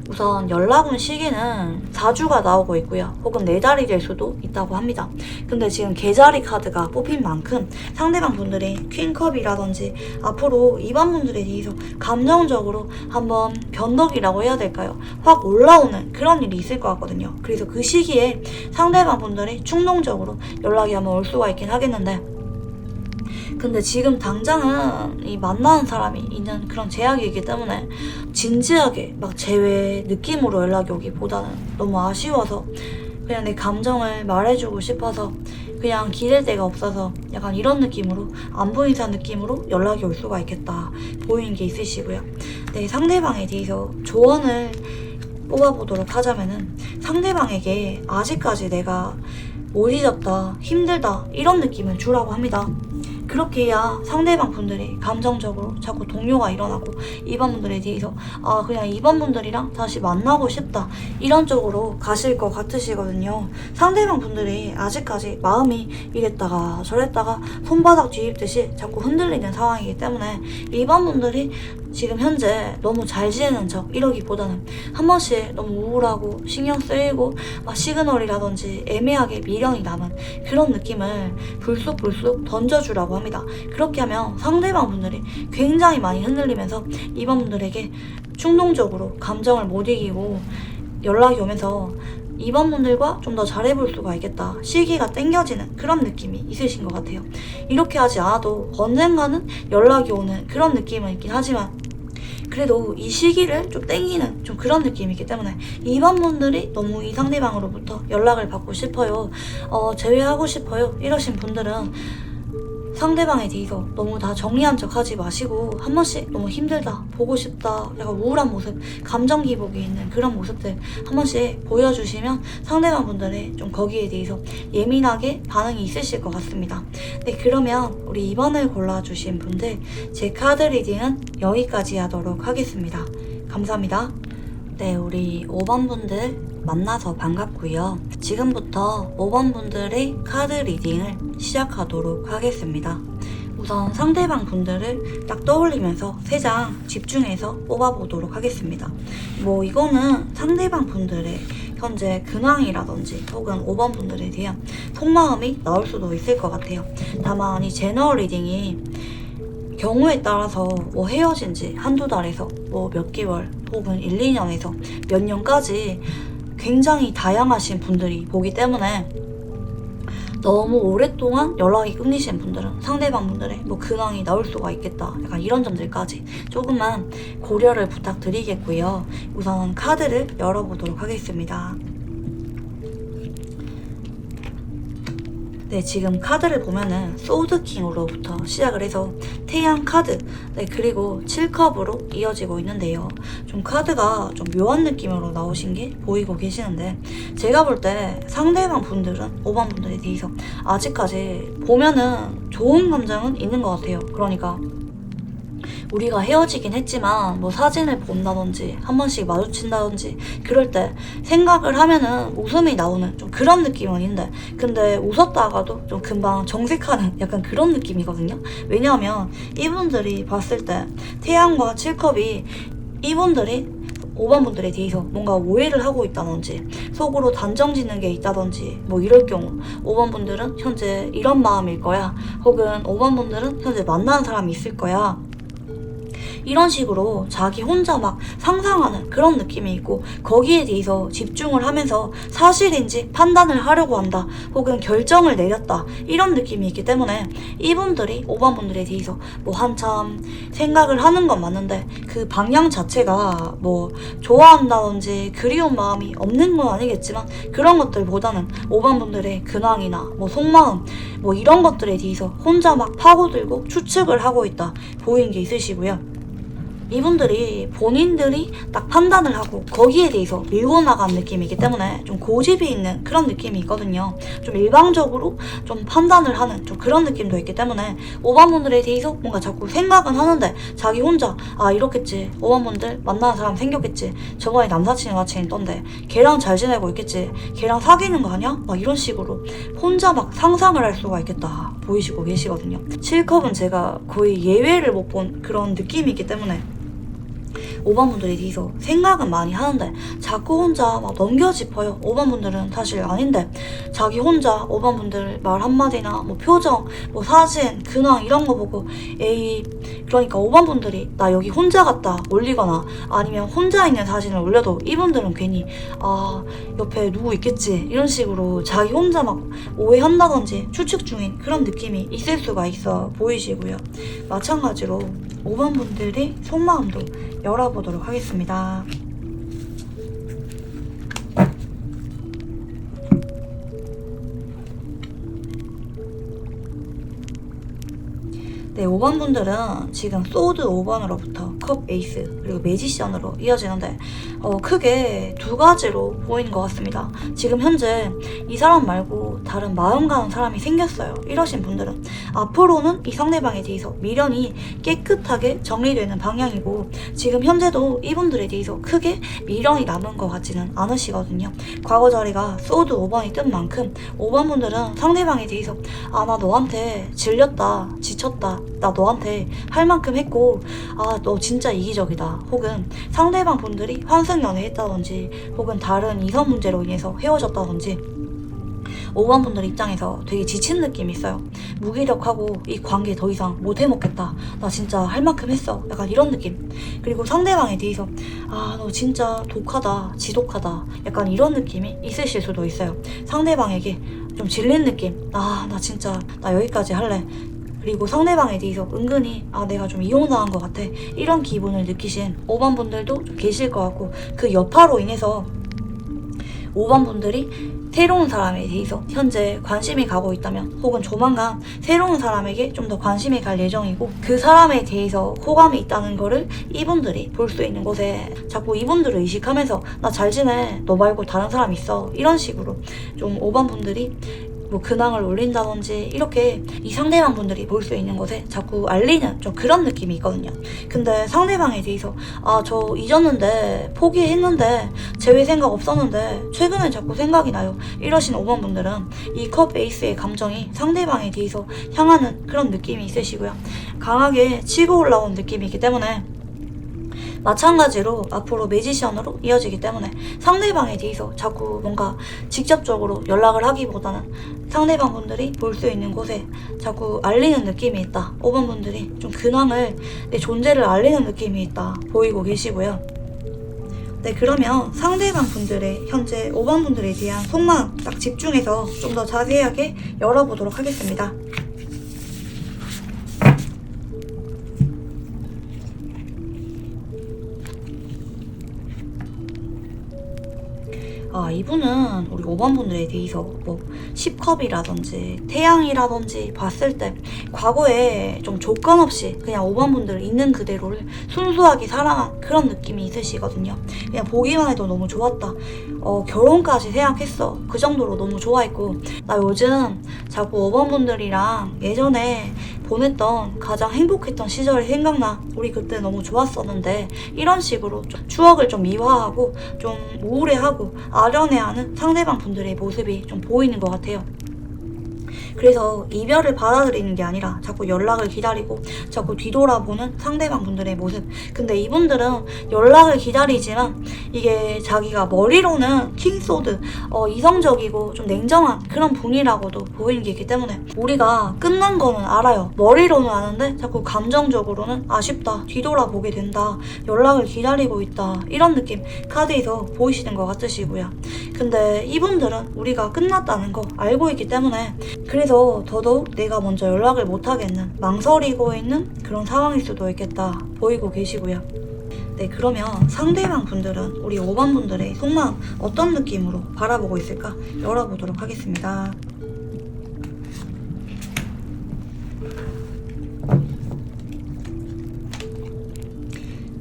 우선 연락 온 시기는 4주가 나오고 있고요. 혹은 4달이 될 수도 있다고 합니다. 근데 지금 계자리 카드가 뽑힌 만큼 상대방 분들이 퀸컵이라든지 앞으로 이번 분들에 대해서 감정적으로 한번 변덕이라고 해야 될까요? 확 올라오는 그런 일이 있을 것 같거든요. 그래서 그 시기에 상대방 분들이 충동적으로 연락이 한번 올 수가 있긴 하겠는데 근데 지금 당장은 이 만나는 사람이 있는 그런 제약이기 때문에 진지하게 막 제외 느낌으로 연락이 오기보다는 너무 아쉬워서 그냥 내 감정을 말해주고 싶어서 그냥 기댈 데가 없어서 약간 이런 느낌으로 안부 인사 느낌으로 연락이 올 수가 있겠다 보이는 게 있으시고요. 네, 상대방에 대해서 조언을 뽑아보도록 하자면은 상대방에게 아직까지 내가 못 잊었다, 힘들다 이런 느낌을 주라고 합니다. 그렇게 해야 상대방 분들이 감정적으로 자꾸 동요가 일어나고 2번 분들에 대해서 그냥 2번 분들이랑 다시 만나고 싶다 이런 쪽으로 가실 것 같으시거든요. 상대방 분들이 아직까지 마음이 이랬다가 저랬다가 손바닥 뒤집듯이 자꾸 흔들리는 상황이기 때문에 2번 분들이 지금 현재 너무 잘 지내는 척 이러기보다는 한 번씩 너무 우울하고 신경 쓰이고 막 시그널이라든지 애매하게 미련이 남은 그런 느낌을 불쑥불쑥 던져주라고 합니다. 그렇게 하면 상대방 분들이 굉장히 많이 흔들리면서 이번 분들에게 충동적으로 감정을 못 이기고 연락이 오면서 이번 분들과 좀 더 잘해볼 수가 있겠다, 시기가 땡겨지는 그런 느낌이 있으신 것 같아요. 이렇게 하지 않아도 언젠가는 연락이 오는 그런 느낌은 있긴 하지만 그래도 이 시기를 좀 땡기는 좀 그런 느낌이 있기 때문에 2번 분들이 너무 이 상대방으로부터 연락을 받고 싶어요, 제외하고 싶어요 이러신 분들은 상대방에 대해서 너무 다 정리한 척 하지 마시고 한 번씩 너무 힘들다, 보고 싶다, 약간 우울한 모습, 감정 기복이 있는 그런 모습들 한 번씩 보여주시면 상대방 분들이 좀 거기에 대해서 예민하게 반응이 있으실 것 같습니다. 네, 그러면 우리 2번을 골라주신 분들 제 카드 리딩은 여기까지 하도록 하겠습니다. 감사합니다. 네, 우리 5번 분들 만나서 반갑고요. 지금부터 5번 분들의 카드 리딩을 시작하도록 하겠습니다. 우선 상대방 분들을 딱 떠올리면서 3장 집중해서 뽑아보도록 하겠습니다. 이거는 상대방 분들의 현재 근황이라든지 혹은 5번 분들에 대한 속마음이 나올 수도 있을 것 같아요. 다만 이 제너럴 리딩이 경우에 따라서 헤어진 지 한두 달에서 몇 개월 혹은 1, 2년에서 몇 년까지 굉장히 다양하신 분들이 보기 때문에 너무 오랫동안 연락이 끊기신 분들은 상대방 분들의 근황이 나올 수가 있겠다, 약간 이런 점들까지 조금만 고려를 부탁드리겠고요. 우선 카드를 열어보도록 하겠습니다. 네, 지금 카드를 보면은 소드킹으로부터 시작을 해서 태양 카드, 네, 그리고 7컵으로 이어지고 있는데요. 좀 카드가 좀 묘한 느낌으로 나오신 게 보이고 계시는데 제가 볼 때 상대방 분들은 5번 분들에 대해서 아직까지 보면은 좋은 감정은 있는 것 같아요. 그러니까 우리가 헤어지긴 했지만 사진을 본다든지 한 번씩 마주친다든지 그럴 때 생각을 하면은 웃음이 나오는 좀 그런 느낌은 있는데 근데 웃었다가도 좀 금방 정색하는 약간 그런 느낌이거든요. 왜냐하면 이분들이 봤을 때 태양과 7컵이 이분들이 5번 분들에 대해서 뭔가 오해를 하고 있다든지 속으로 단정 짓는 게 있다든지 이럴 경우 5번 분들은 현재 이런 마음일 거야, 혹은 5번 분들은 현재 만나는 사람이 있을 거야, 이런 식으로 자기 혼자 막 상상하는 그런 느낌이 있고 거기에 대해서 집중을 하면서 사실인지 판단을 하려고 한다, 혹은 결정을 내렸다, 이런 느낌이 있기 때문에 이분들이 5번 분들에 대해서 한참 생각을 하는 건 맞는데 그 방향 자체가 좋아한다든지 그리운 마음이 없는 건 아니겠지만 그런 것들보다는 5번 분들의 근황이나 속마음 이런 것들에 대해서 혼자 막 파고들고 추측을 하고 있다 보이는 게 있으시고요. 이분들이 본인들이 딱 판단을 하고 거기에 대해서 밀고 나간 느낌이기 때문에 좀 고집이 있는 그런 느낌이 있거든요. 좀 일방적으로 좀 판단을 하는 좀 그런 느낌도 있기 때문에 5번 분들에 대해서 뭔가 자꾸 생각은 하는데 자기 혼자 이렇겠지, 5번 분들 만나는 사람 생겼겠지, 저번에 남사친 여사친 있던데 걔랑 잘 지내고 있겠지, 걔랑 사귀는 거 아니야? 이런 식으로 혼자 막 상상을 할 수가 있겠다 보이시고 계시거든요. 7컵은 제가 거의 예외를 못 본 그런 느낌이기 때문에 5번 분들에 대해서 생각은 많이 하는데 자꾸 혼자 막 넘겨짚어요. 5번 분들은 사실 아닌데 자기 혼자 5번 분들 말 한마디나 표정, 사진, 근황 이런 거 보고 에이 그러니까 5번 분들이 나 여기 혼자 갔다 올리거나 아니면 혼자 있는 사진을 올려도 이분들은 괜히 옆에 누구 있겠지 이런 식으로 자기 혼자 막 오해한다든지 추측 중인 그런 느낌이 있을 수가 있어 보이시고요. 마찬가지로 5번 분들이 속마음도 열어보도록 하겠습니다. 네, 5번 분들은 지금 소드 5번으로부터 컵 에이스 그리고 매지션으로 이어지는데 크게 두 가지로 보이는 것 같습니다. 지금 현재 이 사람 말고 다른 마음 가는 사람이 생겼어요. 이러신 분들은 앞으로는 이 상대방에 대해서 미련이 깨끗하게 정리되는 방향이고 지금 현재도 이분들에 대해서 크게 미련이 남은 것 같지는 않으시거든요. 과거 자리가 소드 5번이 뜬 만큼 5번 분들은 상대방에 대해서 나 너한테 질렸다 지쳤다 나 너한테 할 만큼 했고 너 진짜 이기적이다 혹은 상대방 분들이 환승연애 했다든지 혹은 다른 이성 문제로 인해서 헤어졌다든지 5번 분들 입장에서 되게 지친 느낌이 있어요. 무기력하고 이 관계 더 이상 못 해먹겠다. 나 진짜 할 만큼 했어. 약간 이런 느낌. 그리고 상대방에 대해서 너 진짜 독하다. 지독하다. 약간 이런 느낌이 있으실 수도 있어요. 상대방에게 좀 질린 느낌. 나 진짜 나 여기까지 할래. 그리고 상대방에 대해서 은근히 내가 좀 이용당한 것 같아 이런 기분을 느끼신 5번 분들도 좀 계실 것 같고 그 여파로 인해서 5번 분들이 새로운 사람에 대해서 현재 관심이 가고 있다면 혹은 조만간 새로운 사람에게 좀 더 관심이 갈 예정이고 그 사람에 대해서 호감이 있다는 거를 이분들이 볼 수 있는 곳에 자꾸 이분들을 의식하면서 나 잘 지내 너 말고 다른 사람 있어 이런 식으로 좀 5번 분들이 뭐 근황을 올린다든지 이렇게 이 상대방 분들이 볼 수 있는 곳에 자꾸 알리는 좀 그런 느낌이 있거든요. 근데 상대방에 대해서 저 잊었는데 포기했는데 제외 생각 없었는데 최근에 자꾸 생각이 나요 이러신 5번 분들은 이 컵 에이스의 감정이 상대방에 대해서 향하는 그런 느낌이 있으시고요. 강하게 치고 올라온 느낌이기 때문에 마찬가지로 앞으로 매지션으로 이어지기 때문에 상대방에 대해서 자꾸 뭔가 직접적으로 연락을 하기보다는 상대방 분들이 볼 수 있는 곳에 자꾸 알리는 느낌이 있다. 5번 분들이 좀 근황을 내 존재를 알리는 느낌이 있다 보이고 계시고요. 네, 그러면 상대방 분들의 현재 5번 분들에 대한 속마음 딱 집중해서 좀 더 자세하게 열어보도록 하겠습니다. 이분은 우리 5번 분들에 대해서 뭐 10컵이라든지 태양이라든지 봤을 때 과거에 좀 조건 없이 그냥 5번 분들 있는 그대로를 순수하게 사랑한 그런 느낌이 있으시거든요. 그냥 보기만 해도 너무 좋았다. 결혼까지 생각했어. 그 정도로 너무 좋아했고 나 요즘 자꾸 5번 분들이랑 예전에 보냈던 가장 행복했던 시절이 생각나. 우리 그때 너무 좋았었는데 이런 식으로 좀 추억을 좀 미화하고 좀 우울해하고 아련해하는 상대방 분들의 모습이 좀 보이는 것 같아요. 그래서 이별을 받아들이는 게 아니라 자꾸 연락을 기다리고 자꾸 뒤돌아보는 상대방 분들의 모습. 근데 이분들은 연락을 기다리지만 이게 자기가 머리로는 킹소드 이성적이고 좀 냉정한 그런 분이라고도 보이는 게 있기 때문에 우리가 끝난 거는 알아요. 머리로는 아는데 자꾸 감정적으로는 아쉽다, 뒤돌아보게 된다, 연락을 기다리고 있다 이런 느낌 카드에서 보이시는 것 같으시고요. 근데 이분들은 우리가 끝났다는 거 알고 있기 때문에 그래서 더더욱 내가 먼저 연락을 못하겠는 망설이고 있는 그런 상황일 수도 있겠다 보이고 계시고요. 네, 그러면 상대방 분들은 우리 5번 분들의 속마음 어떤 느낌으로 바라보고 있을까 열어보도록 하겠습니다.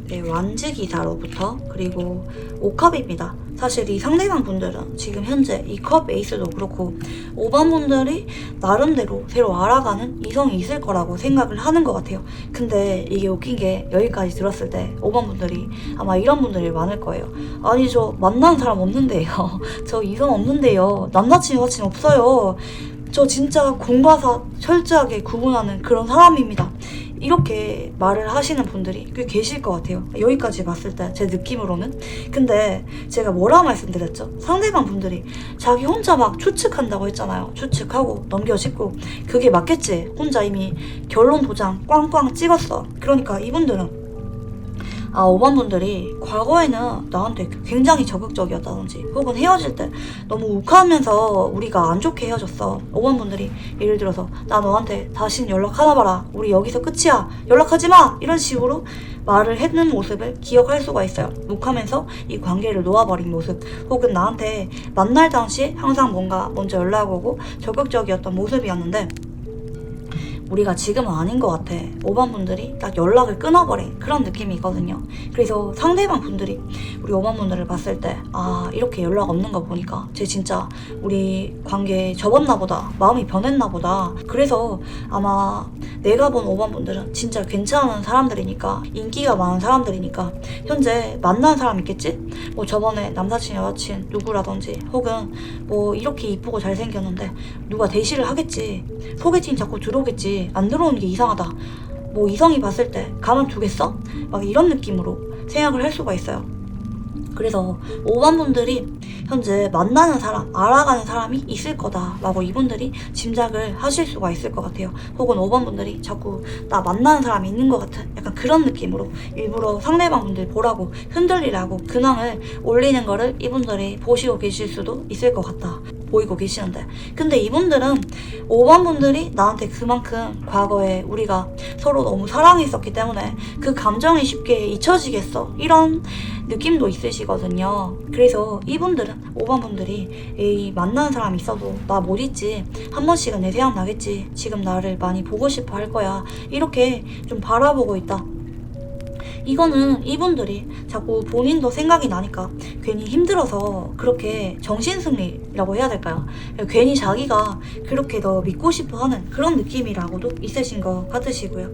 네, 완즈기사로부터 그리고 5컵입니다. 사실 이 상대방 분들은 지금 현재 이 컵 에이스도 그렇고 5번 분들이 나름대로 새로 알아가는 이성이 있을 거라고 생각을 하는 것 같아요. 근데 이게 웃긴 게 여기까지 들었을 때 5번 분들이 아마 이런 분들이 많을 거예요. 아니 저 만나는 사람 없는데요. 저 이성 없는데요. 남자친구 여자친구 없어요. 저 진짜 공과사 철저하게 구분하는 그런 사람입니다. 이렇게 말을 하시는 분들이 꽤 계실 것 같아요. 여기까지 봤을 때 제 느낌으로는. 근데 제가 뭐라 말씀드렸죠? 상대방 분들이 자기 혼자 막 추측한다고 했잖아요. 추측하고 넘겨짚고 그게 맞겠지. 혼자 이미 결론 도장 꽝꽝 찍었어. 그러니까 이분들은 5번 분들이 과거에는 나한테 굉장히 적극적이었다든지 혹은 헤어질 때 너무 욱하면서 우리가 안 좋게 헤어졌어. 5번 분들이 예를 들어서 나 너한테 다신 연락하나 봐라. 우리 여기서 끝이야. 연락하지 마. 이런 식으로 말을 했는 모습을 기억할 수가 있어요. 욱하면서 이 관계를 놓아버린 모습 혹은 나한테 만날 당시 항상 뭔가 먼저 연락 오고 적극적이었던 모습이었는데 우리가 지금은 아닌 것 같아. 5번 분들이 딱 연락을 끊어버린 그런 느낌이 있거든요. 그래서 상대방 분들이 우리 5번 분들을 봤을 때 이렇게 연락 없는 거 보니까 쟤 진짜 우리 관계 접었나 보다. 마음이 변했나 보다. 그래서 아마 내가 본 5번 분들은 진짜 괜찮은 사람들이니까 인기가 많은 사람들이니까 현재 만난 사람 있겠지? 뭐 저번에 남사친 여사친 누구라든지 혹은 뭐 이렇게 이쁘고 잘생겼는데 누가 대시를 하겠지. 소개팅 자꾸 들어오겠지. 안 들어오는 게 이상하다. 뭐 이성이 봤을 때 가만두겠어? 막 이런 느낌으로 생각을 할 수가 있어요. 그래서 5번 분들이 현재 만나는 사람, 알아가는 사람이 있을 거다라고 이분들이 짐작을 하실 수가 있을 것 같아요. 혹은 5번 분들이 자꾸 나 만나는 사람이 있는 것 같은 약간 그런 느낌으로 일부러 상대방 분들 보라고 흔들리라고 근황을 올리는 거를 이분들이 보시고 계실 수도 있을 것 같다. 보이고 계시는데 근데 이분들은 5번 분들이 나한테 그만큼 과거에 우리가 서로 너무 사랑했었기 때문에 그 감정이 쉽게 잊혀지겠어 이런 느낌도 있으시거든요. 그래서 이분들은 5번 분들이 에이 만나는 사람 있어도 나 못 잊지 한 번씩은 내 생각 나겠지 지금 나를 많이 보고 싶어 할 거야 이렇게 좀 바라보고 있다. 이거는 이분들이 자꾸 본인도 생각이 나니까 괜히 힘들어서 그렇게 정신승리라고 해야 될까요? 괜히 자기가 그렇게 더 믿고 싶어 하는 그런 느낌이라고도 있으신 것 같으시고요.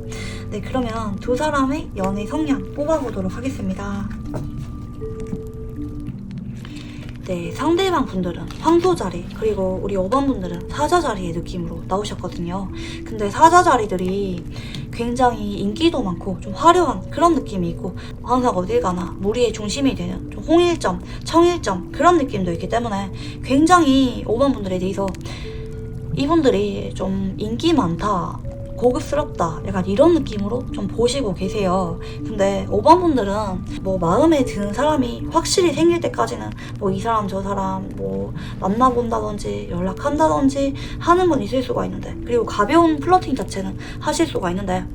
네, 그러면 두 사람의 연애 성향 뽑아보도록 하겠습니다. 네, 상대방 분들은 황소 자리 그리고 우리 5번 분들은 사자 자리의 느낌으로 나오셨거든요. 근데 사자 자리들이 굉장히 인기도 많고 좀 화려한 그런 느낌이 있고 항상 어딜 가나 무리의 중심이 되는 좀 홍일점, 청일점 그런 느낌도 있기 때문에 굉장히 5번 분들에 대해서 이분들이 좀 인기 많다 고급스럽다 약간 이런 느낌으로 좀 보시고 계세요. 근데 5번 분들은 뭐 마음에 드는 사람이 확실히 생길 때까지는 뭐 이 사람 저 사람 뭐 만나본다든지 연락한다든지 하는 분 있을 수가 있는데 그리고 가벼운 플러팅 자체는 하실 수가 있는데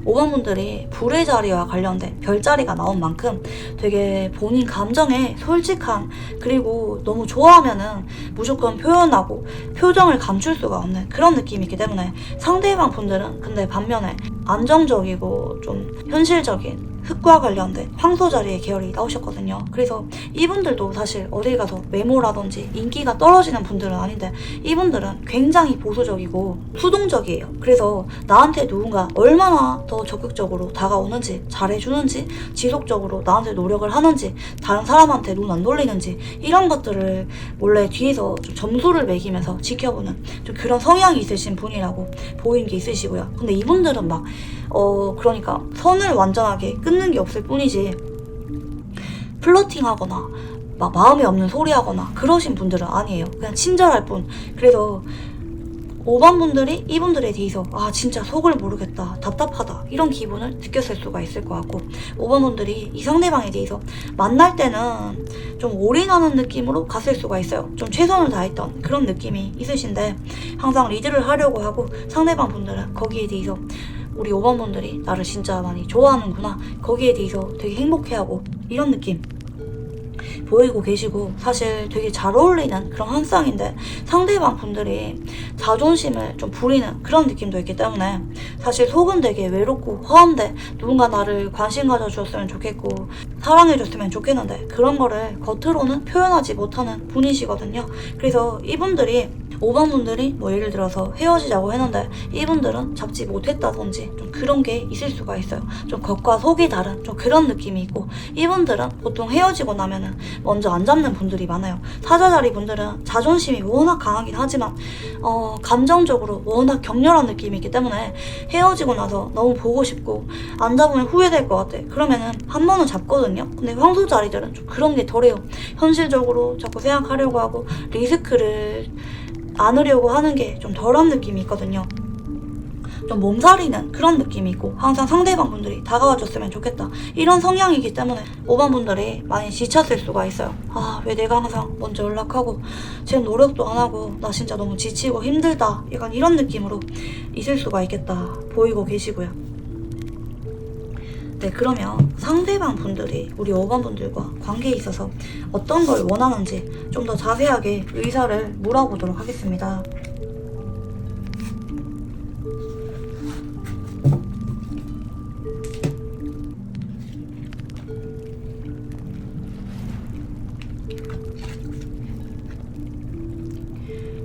5번 분들이 불의 자리와 관련된 별자리가 나온 만큼 되게 본인 감정에 솔직한 그리고 너무 좋아하면은 무조건 표현하고 표정을 감출 수가 없는 그런 느낌이 있기 때문에 상대방 분들은 근데 반면에 안정적이고 좀 현실적인 흙과 관련된 황소 자리의 계열이 나오셨거든요. 그래서 이분들도 사실 어딜 가서 외모라든지 인기가 떨어지는 분들은 아닌데 이분들은 굉장히 보수적이고 수동적이에요. 그래서 나한테 누군가 얼마나 더 적극적으로 다가오는지 잘해주는지 지속적으로 나한테 노력을 하는지 다른 사람한테 눈 안 돌리는지 이런 것들을 몰래 뒤에서 좀 점수를 매기면서 지켜보는 좀 그런 성향이 있으신 분이라고 보이는 게 있으시고요. 근데 이분들은 막 그러니까 선을 완전하게 끊는 게 없을 뿐이지 플러팅 하거나 막 마음에 없는 소리 하거나 그러신 분들은 아니에요. 그냥 친절할 뿐. 그래서 5번 분들이 이분들에 대해서 진짜 속을 모르겠다 답답하다 이런 기분을 느꼈을 수가 있을 것 같고 5번 분들이 이 상대방에 대해서 만날 때는 좀 올인하는 느낌으로 갔을 수가 있어요. 좀 최선을 다했던 그런 느낌이 있으신데 항상 리드를 하려고 하고 상대방 분들은 거기에 대해서 우리 5번 분들이 나를 진짜 많이 좋아하는구나 거기에 대해서 되게 행복해하고 이런 느낌 보이고 계시고 사실 되게 잘 어울리는 그런 한 쌍인데 상대방 분들이 자존심을 좀 부리는 그런 느낌도 있기 때문에 사실 속은 되게 외롭고 허한데 누군가 나를 관심 가져주었으면 좋겠고 사랑해줬으면 좋겠는데 그런 거를 겉으로는 표현하지 못하는 분이시거든요. 그래서 이분들이 5번 분들이 뭐 예를 들어서 헤어지자고 했는데 이분들은 잡지 못했다든지 좀 그런 게 있을 수가 있어요. 좀 겉과 속이 다른 좀 그런 느낌이 있고, 이분들은 보통 헤어지고 나면은 먼저 안 잡는 분들이 많아요. 사자자리 분들은 자존심이 워낙 강하긴 하지만 감정적으로 워낙 격렬한 느낌이 있기 때문에 헤어지고 나서 너무 보고 싶고 안 잡으면 후회될 것 같아. 그러면은 한 번은 잡거든요. 근데 황소자리들은 좀 그런 게 덜해요. 현실적으로 자꾸 생각하려고 하고 리스크를 안으려고 하는 게 좀 덜한 느낌이 있거든요. 좀 몸살이는 그런 느낌이 있고 항상 상대방 분들이 다가와줬으면 좋겠다, 이런 성향이기 때문에 5번 분들이 많이 지쳤을 수가 있어요. 아, 왜 내가 항상 먼저 연락하고 지금 노력도 안 하고 나 진짜 너무 지치고 힘들다, 약간 이런 느낌으로 있을 수가 있겠다 보이고 계시고요. 네, 그러면 상대방 분들이 우리 5번 분들과 관계에 있어서 어떤 걸 원하는지 좀 더 자세하게 의사를 물어보도록 하겠습니다.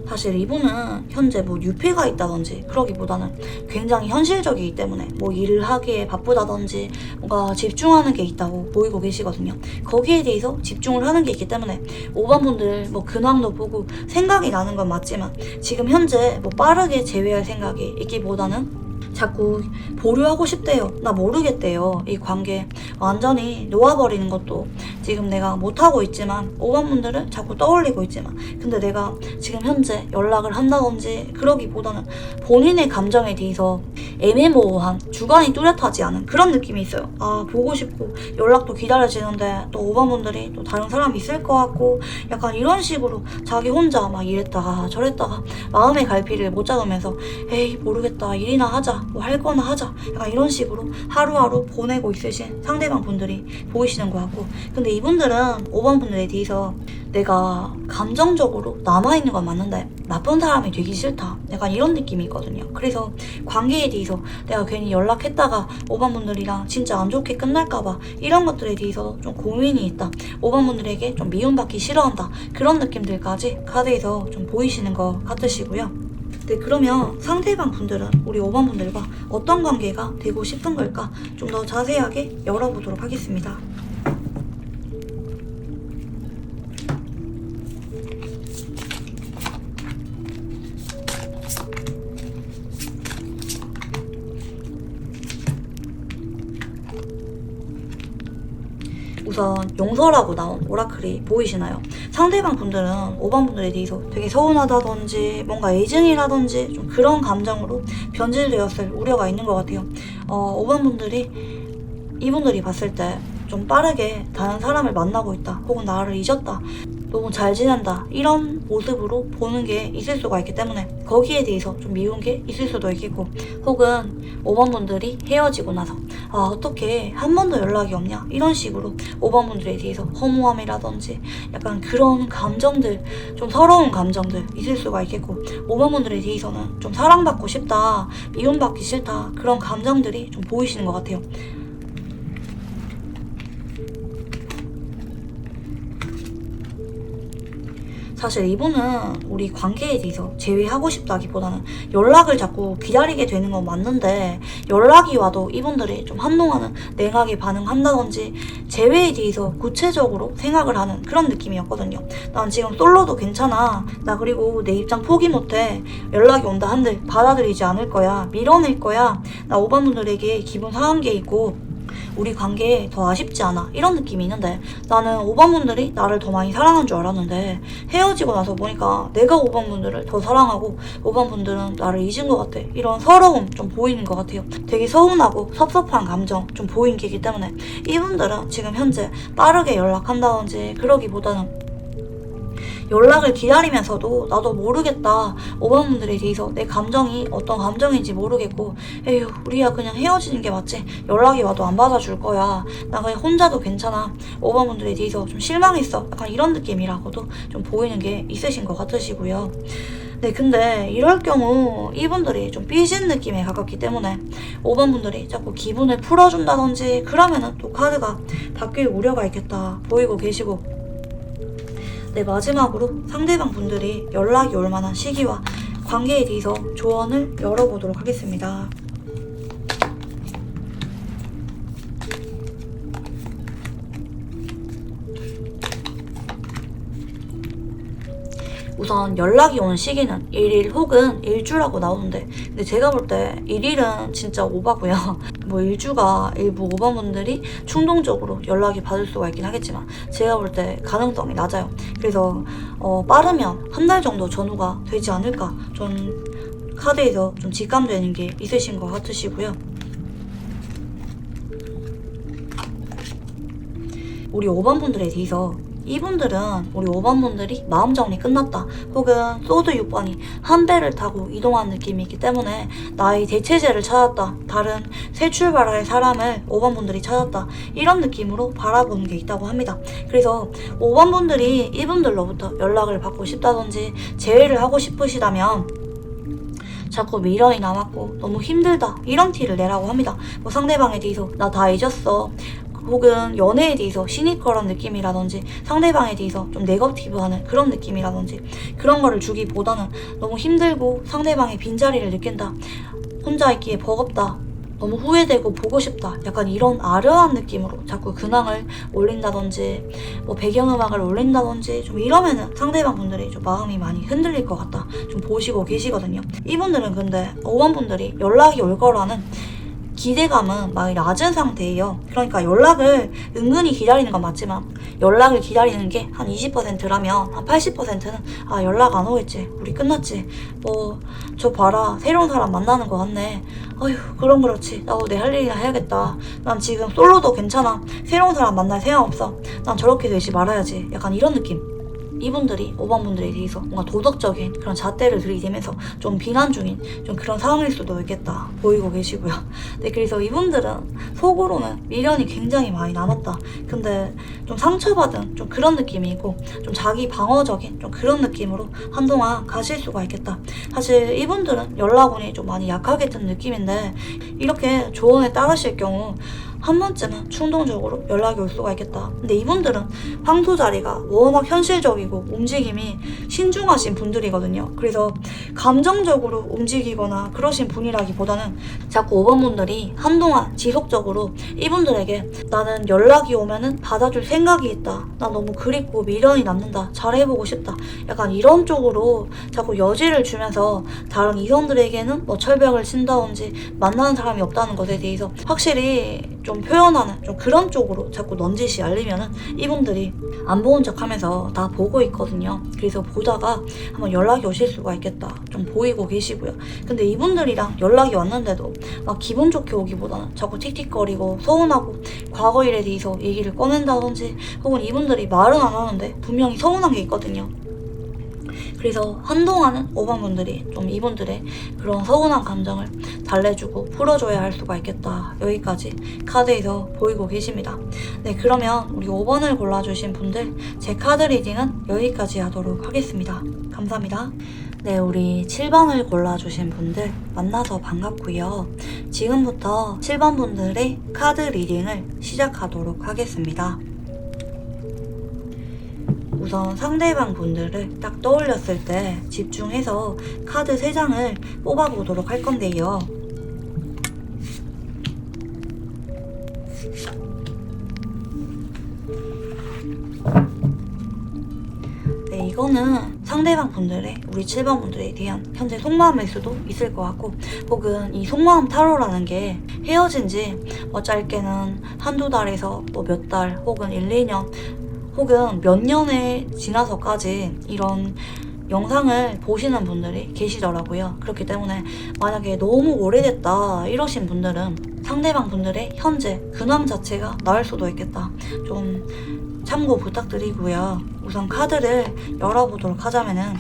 사실 이분은 현재 뭐 유폐가 있다든지 그러기보다는 굉장히 현실적이기 때문에 뭐 일을 하기에 바쁘다든지 뭔가 집중하는 게 있다고 보이고 계시거든요. 거기에 대해서 집중을 하는 게 있기 때문에 5번 분들 뭐 근황도 보고 생각이 나는 건 맞지만 지금 현재 뭐 빠르게 제외할 생각이 있기보다는 자꾸 보류하고 싶대요. 나 모르겠대요. 이 관계 완전히 놓아버리는 것도 지금 내가 못하고 있지만 5번 분들은 자꾸 떠올리고 있지만, 근데 내가 지금 현재 연락을 한다든지 그러기보다는 본인의 감정에 대해서 애매모호한, 주관이 뚜렷하지 않은 그런 느낌이 있어요. 아, 보고 싶고 연락도 기다려지는데 또 5번 분들이 또 다른 사람이 있을 것 같고 약간 이런 식으로 자기 혼자 막 이랬다가 저랬다가 마음의 갈피를 못 잡으면서 에이 모르겠다, 일이나 하자, 뭐 할 거나 하자, 약간 이런 식으로 하루하루 보내고 있으신 상대방 분들이 보이시는 것 같고, 근데 이분들은 5번 분들에 대해서 내가 감정적으로 남아있는 건 맞는데 나쁜 사람이 되기 싫다, 약간 이런 느낌이 있거든요. 그래서 관계에 대해서 내가 괜히 연락했다가 5번 분들이랑 진짜 안 좋게 끝날까봐 이런 것들에 대해서 좀 고민이 있다, 5번 분들에게 좀 미움받기 싫어한다, 그런 느낌들까지 카드에서 좀 보이시는 것 같으시고요. 네, 그러면 상대방 분들은 우리 5번 분들과 어떤 관계가 되고 싶은 걸까 좀 더 자세하게 열어보도록 하겠습니다. 우선 용서라고 나온 오라클이 보이시나요? 상대방 분들은 5번 분들에 대해서 되게 서운하다든지 뭔가 애증이라든지 좀 그런 감정으로 변질되었을 우려가 있는 것 같아요. 5번 분들이 이분들이 봤을 때 좀 빠르게 다른 사람을 만나고 있다, 혹은 나를 잊었다, 너무 잘 지낸다, 이런 모습으로 보는 게 있을 수가 있기 때문에 거기에 대해서 좀 미운 게 있을 수도 있겠고, 혹은 5번 분들이 헤어지고 나서 아, 어떻게 한 번도 연락이 없냐, 이런 식으로 5번 분들에 대해서 허무함이라든지 약간 그런 감정들, 좀 서러운 감정들 있을 수가 있겠고, 5번 분들에 대해서는 좀 사랑받고 싶다, 미움받기 싫다, 그런 감정들이 좀 보이시는 것 같아요. 사실 이분은 우리 관계에 대해서 제외하고 싶다기보다는 연락을 자꾸 기다리게 되는 건 맞는데, 연락이 와도 이분들이 좀 한동안은 냉하게 반응한다든지 제외에 대해서 구체적으로 생각을 하는 그런 느낌이었거든요. 난 지금 솔로도 괜찮아, 나 그리고 내 입장 포기 못해, 연락이 온다 한들 받아들이지 않을 거야, 밀어낼 거야, 나 5번 분들에게 기분 상한 게 있고 우리 관계에 더 아쉽지 않아, 이런 느낌이 있는데, 나는 5번 분들이 나를 더 많이 사랑한 줄 알았는데 헤어지고 나서 보니까 내가 5번 분들을 더 사랑하고 5번 분들은 나를 잊은 것 같아, 이런 서러움 좀 보이는 것 같아요. 되게 서운하고 섭섭한 감정 좀 보이는 게기 때문에 이분들은 지금 현재 빠르게 연락한다든지 그러기보다는 연락을 기다리면서도 나도 모르겠다, 5번 분들에 대해서 내 감정이 어떤 감정인지 모르겠고, 에휴 우리야 그냥 헤어지는 게 맞지, 연락이 와도 안 받아줄 거야, 나 그냥 혼자도 괜찮아, 5번 분들에 대해서 좀 실망했어, 약간 이런 느낌이라고도 좀 보이는 게 있으신 것 같으시고요. 네, 근데 이럴 경우 이분들이 좀 삐진 느낌에 가깝기 때문에 5번 분들이 자꾸 기분을 풀어준다든지 그러면은 또 카드가 바뀔 우려가 있겠다 보이고 계시고, 네, 마지막으로 상대방 분들이 연락이 올 만한 시기와 관계에 대해서 조언을 열어보도록 하겠습니다. 우선 연락이 오는 시기는 1일 혹은 일주라고 나오는데, 근데 제가 볼 때 1일은 진짜 오바고요. 뭐 일주가 일부 오바분들이 충동적으로 연락이 받을 수가 있긴 하겠지만 제가 볼 때 가능성이 낮아요. 그래서 빠르면 한 달 정도 전후가 되지 않을까, 좀 카드에서 좀 직감되는 게 있으신 것 같으시고요. 우리 5번 분들에 대해서, 이분들은 우리 5번 분들이 마음 정리 끝났다 혹은 소드 6번이 한 배를 타고 이동하는 느낌이 있기 때문에 나의 대체제를 찾았다, 다른 새 출발할 사람을 5번 분들이 찾았다, 이런 느낌으로 바라보는 게 있다고 합니다. 그래서 5번 분들이 이분들로부터 연락을 받고 싶다든지 제외를 하고 싶으시다면 자꾸 미련이 남았고 너무 힘들다, 이런 티를 내라고 합니다. 뭐 상대방에 대해서 나 다 잊었어, 혹은 연애에 대해서 시니컬한 느낌이라든지 상대방에 대해서 좀 네거티브하는 그런 느낌이라든지 그런 거를 주기보다는 너무 힘들고 상대방의 빈자리를 느낀다, 혼자 있기에 버겁다, 너무 후회되고 보고 싶다, 약간 이런 아련한 느낌으로 자꾸 근황을 올린다든지 뭐 배경음악을 올린다든지 좀 이러면은 상대방 분들이 좀 마음이 많이 흔들릴 것 같다, 좀 보시고 계시거든요. 이분들은 근데 5번 분들이 연락이 올 거라는 기대감은 많이 낮은 상태예요. 그러니까 연락을 은근히 기다리는 건 맞지만 연락을 기다리는 게 한 20%라면 한 80%는 아, 연락 안 오겠지, 우리 끝났지, 뭐 저 봐라 새로운 사람 만나는 거 같네, 어휴 그럼 그렇지, 나도 내 할 일이나 해야겠다, 난 지금 솔로도 괜찮아, 새로운 사람 만날 생각 없어, 난 저렇게 되지 말아야지, 약간 이런 느낌. 이분들이 5번 분들에 대해서 뭔가 도덕적인 그런 잣대를 들이대면서 좀 비난 중인 좀 그런 상황일 수도 있겠다 보이고 계시고요. 네, 그래서 이분들은 속으로는 미련이 굉장히 많이 남았다, 근데 좀 상처받은 좀 그런 느낌이 있고 좀 자기 방어적인 좀 그런 느낌으로 한동안 가실 수가 있겠다. 사실 이분들은 연락운이 좀 많이 약하게 든 느낌인데 이렇게 조언에 따르실 경우 한 번쯤은 충동적으로 연락이 올 수가 있겠다. 근데 이분들은 황소 자리가 워낙 현실적이고 움직임이 신중하신 분들이거든요. 그래서 감정적으로 움직이거나 그러신 분이라기보다는 자꾸 5번 분들이 한동안 지속적으로 이분들에게 나는 연락이 오면은 받아줄 생각이 있다, 나 너무 그립고 미련이 남는다, 잘해보고 싶다, 약간 이런 쪽으로 자꾸 여지를 주면서 다른 이성들에게는 뭐 철벽을 친다든지 만나는 사람이 없다는 것에 대해서 확실히 좀 표현하는 좀 그런 쪽으로 자꾸 넌지시 알리면은 이분들이 안 보는 척 하면서 다 보고 있거든요. 그래서 보다가 한번 연락이 오실 수가 있겠다 좀 보이고 계시고요. 근데 이분들이랑 연락이 왔는데도 막 기분 좋게 오기보다는 자꾸 틱틱거리고 서운하고 과거 일에 대해서 얘기를 꺼낸다든지 혹은 이분들이 말은 안 하는데 분명히 서운한 게 있거든요. 그래서 한동안은 5번 분들이 좀 이분들의 그런 서운한 감정을 달래주고 풀어줘야 할 수가 있겠다, 여기까지 카드에서 보이고 계십니다. 네, 그러면 우리 5번을 골라주신 분들 제 카드 리딩은 여기까지 하도록 하겠습니다. 감사합니다. 네, 우리 7번을 골라주신 분들 만나서 반갑고요. 지금부터 7번 분들의 카드 리딩을 시작하도록 하겠습니다. 우선 상대방 분들을 딱 떠올렸을 때 집중해서 카드 3장을 뽑아보도록 할 건데요. 네, 이거는 상대방 분들의 우리 7번 분들에 대한 현재 속마음일 수도 있을 것 같고, 혹은 이 속마음 타로라는 게 헤어진 지 뭐 짧게는 한두 달에서 뭐 몇 달 혹은 1, 2년 혹은 몇 년에 지나서까지 이런 영상을 보시는 분들이 계시더라고요. 그렇기 때문에 만약에 너무 오래됐다 이러신 분들은 상대방 분들의 현재 근황 자체가 나을 수도 있겠다, 좀 참고 부탁드리고요. 우선 카드를 열어보도록 하자면은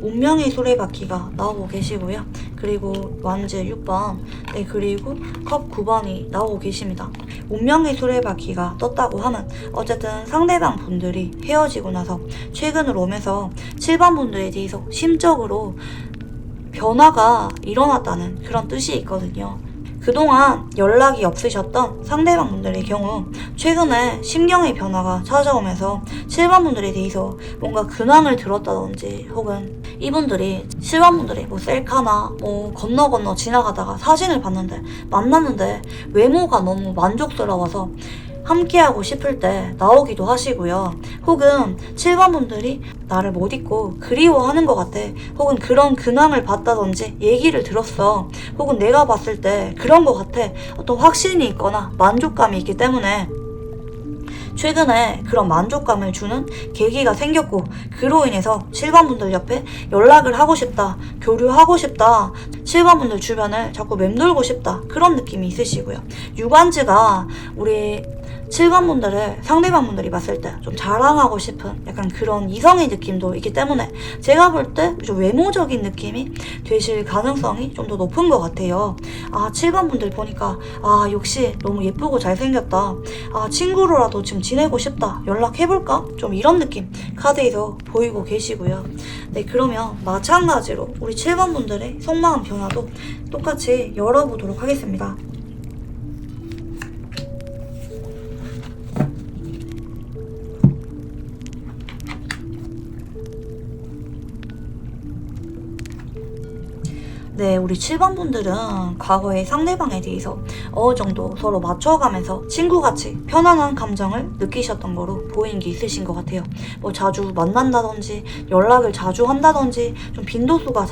운명의 수레바퀴가 나오고 계시고요. 그리고 완즈 6번, 네, 그리고 컵 9번이 나오고 계십니다. 운명의 수레바퀴가 떴다고 하면 어쨌든 상대방 분들이 헤어지고 나서 최근으로 오면서 7번 분들에 대해서 심적으로 변화가 일어났다는 그런 뜻이 있거든요. 그동안 연락이 없으셨던 상대방 분들의 경우 최근에 심경의 변화가 찾아오면서 7번 분들에 대해서 뭔가 근황을 들었다든지 혹은 이분들이 7번 분들이 뭐 셀카나 뭐 건너 지나가다가 사진을 봤는데 만났는데 외모가 너무 만족스러워서 함께하고 싶을 때 나오기도 하시고요. 혹은 7번 분들이 나를 못 잊고 그리워하는 것 같아. 혹은 그런 근황을 봤다든지 얘기를 들었어. 혹은 내가 봤을 때 그런 것 같아. 어떤 확신이 있거나 만족감이 있기 때문에 최근에 그런 만족감을 주는 계기가 생겼고 그로 인해서 7번 분들 옆에 연락을 하고 싶다, 교류하고 싶다, 7번 분들 주변을 자꾸 맴돌고 싶다 그런 느낌이 있으시고요. 유관즈가 우리 7번 분들을 상대방 분들이 봤을 때 좀 자랑하고 싶은 약간 그런 이성의 느낌도 있기 때문에 제가 볼 때 좀 외모적인 느낌이 되실 가능성이 좀 더 높은 것 같아요. 7번 분들 보니까 역시 너무 예쁘고 잘생겼다. 친구로라도 지금 지내고 싶다. 연락해볼까? 좀 이런 느낌 카드에서 보이고 계시고요. 네, 그러면 마찬가지로 우리 7번 분들의 속마음 변화도 똑같이 열어보도록 하겠습니다. 네, 우리 7번 분들은 과거의 상대방에 대해서 어느 정도 서로 맞춰가면서 친구같이 편안한 감정을 느끼셨던 거로 보이는 게 있으신 것 같아요. 뭐 자주 만난다든지 연락을 자주 한다든지 좀 빈도수가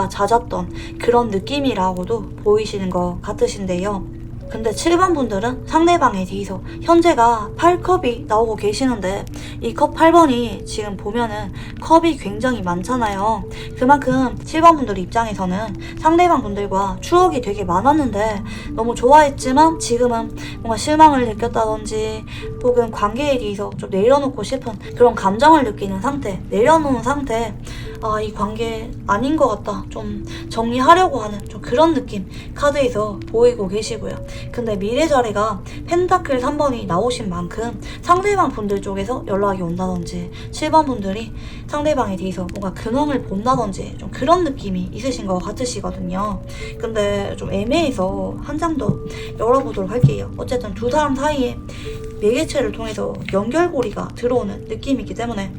잦았던 그런 느낌이라고도 보이시는 것 같으신데요. 근데 7번 분들은 상대방에 대해서 현재가 8컵이 나오고 계시는데 이 컵 8번이 지금 보면은 컵이 굉장히 많잖아요. 그만큼 7번 분들 입장에서는 상대방 분들과 추억이 되게 많았는데 너무 좋아했지만 지금은 뭔가 실망을 느꼈다든지 혹은 관계에 대해서 좀 내려놓고 싶은 그런 감정을 느끼는 상태, 내려놓은 상태. 이 관계 아닌 것 같다. 좀 정리하려고 하는 좀 그런 느낌 카드에서 보이고 계시고요. 근데 미래 자리가 펜타클 3번이 나오신 만큼 상대방 분들 쪽에서 연락이 온다든지 7번 분들이 상대방에 대해서 뭔가 근황을 본다든지 좀 그런 느낌이 있으신 것 같으시거든요. 근데 좀 애매해서 한 장 더 열어보도록 할게요. 어쨌든 두 사람 사이에 매개체를 통해서 연결고리가 들어오는 느낌이기 때문에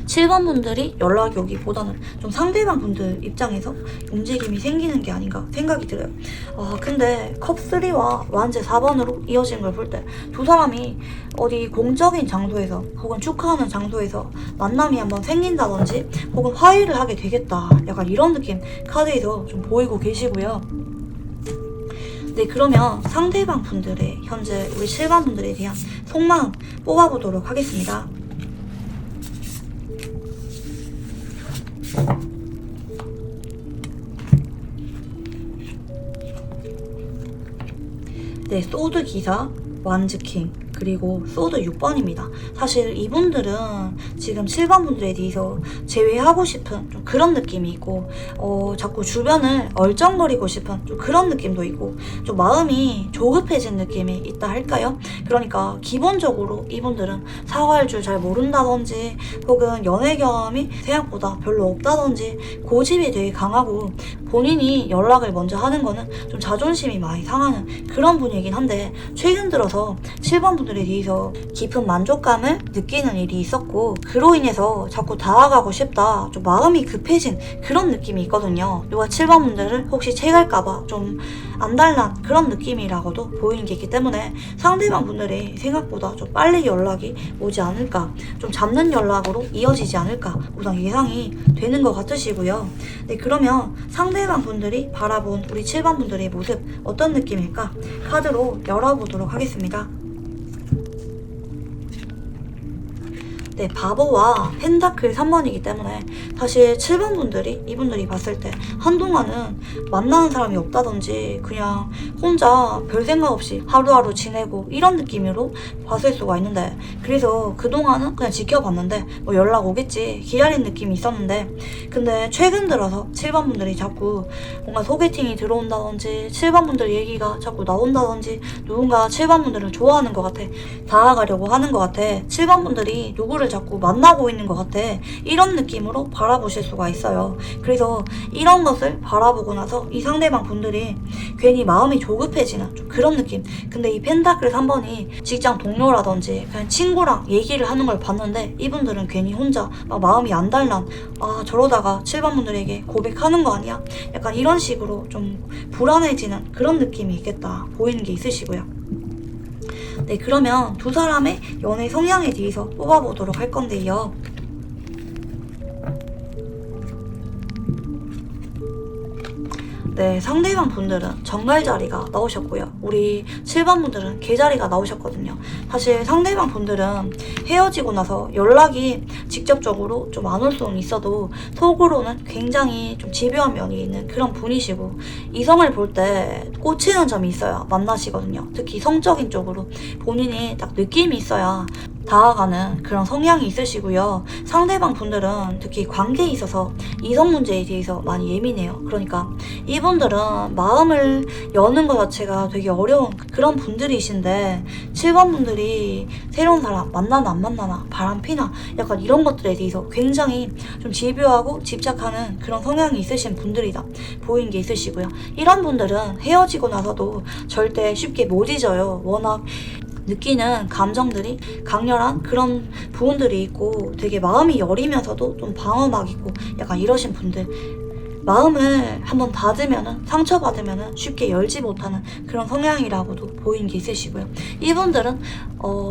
7번 분들이 연락이 오기보다는 좀 상대방 분들 입장에서 움직임이 생기는 게 아닌가 생각이 들어요. 근데 컵3와 완제 4번으로 이어진 걸 볼 때 두 사람이 어디 공적인 장소에서 혹은 축하하는 장소에서 만남이 한번 생긴다든지 혹은 화해를 하게 되겠다. 약간 이런 느낌 카드에서 좀 보이고 계시고요. 네, 그러면 상대방 분들의 현재 우리 7번 분들에 대한 속마음 뽑아보도록 하겠습니다. 네, 소드 기사, 완즈킹, 그리고 소드 6번입니다. 사실 이분들은 지금 7번 분들에 대해서 제외하고 싶은 좀 그런 느낌이 있고 자꾸 주변을 얼쩡거리고 싶은 좀 그런 느낌도 있고 좀 마음이 조급해진 느낌이 있다 할까요? 그러니까 기본적으로 이분들은 사과할 줄 잘 모른다든지 혹은 연애 경험이 생각보다 별로 없다든지 고집이 되게 강하고 본인이 연락을 먼저 하는 거는 좀 자존심이 많이 상하는 그런 분이긴 한데 최근 들어서 7번 분들에 대해서 깊은 만족감을 느끼는 일이 있었고 그로 인해서 자꾸 다가가고 싶다 좀 마음이 급해진 그런 느낌이 있거든요. 누가 7번 분들을 혹시 채갈까봐 좀 안달난 그런 느낌이라고도 보이는 게 있기 때문에 상대방 분들이 생각보다 좀 빨리 연락이 오지 않을까, 좀 잡는 연락으로 이어지지 않을까 우선 예상이 되는 것 같으시고요. 네, 그러면 상대방 분들이 바라본 우리 7번 분들의 모습 어떤 느낌일까? 카드로 열어보도록 하겠습니다. 네, 바보와 펜타클 3번이기 때문에 사실 7번 분들이 이분들이 봤을 때 한동안은 만나는 사람이 없다든지 그냥 혼자 별 생각 없이 하루하루 지내고 이런 느낌으로 봤을 수가 있는데 그래서 그동안은 그냥 지켜봤는데 뭐 연락 오겠지 기다린 느낌이 있었는데 근데 최근 들어서 7번 분들이 자꾸 뭔가 소개팅이 들어온다든지 7번 분들 얘기가 자꾸 나온다든지 누군가 7번 분들을 좋아하는 것 같아 다가가려고 하는 것 같아 7번 분들이 누구를 누구를 자꾸 만나고 있는 것 같아. 이런 느낌으로 바라보실 수가 있어요. 그래서 이런 것을 바라보고 나서 이 상대방 분들이 괜히 마음이 조급해지는 좀 그런 느낌. 근데 이 펜타클 3번이 직장 동료라든지 그냥 친구랑 얘기를 하는 걸 봤는데 이분들은 괜히 혼자 막 마음이 안달난, 아 저러다가 7번 분들에게 고백하는 거 아니야? 약간 이런 식으로 좀 불안해지는 그런 느낌이 있겠다 보이는 게 있으시고요. 네, 그러면 두 사람의 연애 성향에 대해서 뽑아보도록 할 건데요. 네, 상대방 분들은 정갈 자리가 나오셨고요. 우리 7번 분들은 개자리가 나오셨거든요. 사실 상대방 분들은 헤어지고 나서 연락이 직접적으로 좀 안 올 수는 있어도 속으로는 굉장히 좀 집요한 면이 있는 그런 분이시고, 이성을 볼 때 꽂히는 점이 있어야 만나시거든요. 특히 성적인 쪽으로 본인이 딱 느낌이 있어야 다가가는 그런 성향이 있으시고요. 상대방 분들은 특히 관계에 있어서 이성 문제에 대해서 많이 예민해요. 그러니까 이분들은 마음을 여는 것 자체가 되게 어려운 그런 분들이신데, 7번 분들이 새로운 사람 만나나 안 만나나 바람 피나 약간 이런 것들에 대해서 굉장히 좀 집요하고 집착하는 그런 성향이 있으신 분들이다 보이는 게 있으시고요. 이런 분들은 헤어지고 나서도 절대 쉽게 못 잊어요. 워낙 느끼는 감정들이 강렬한 그런 부분들이 있고 되게 마음이 여리면서도 좀 방어막 있고 약간 이러신 분들, 마음을 한번 닫으면은, 상처받으면은 쉽게 열지 못하는 그런 성향이라고도 보이는 게 있으시고요. 이분들은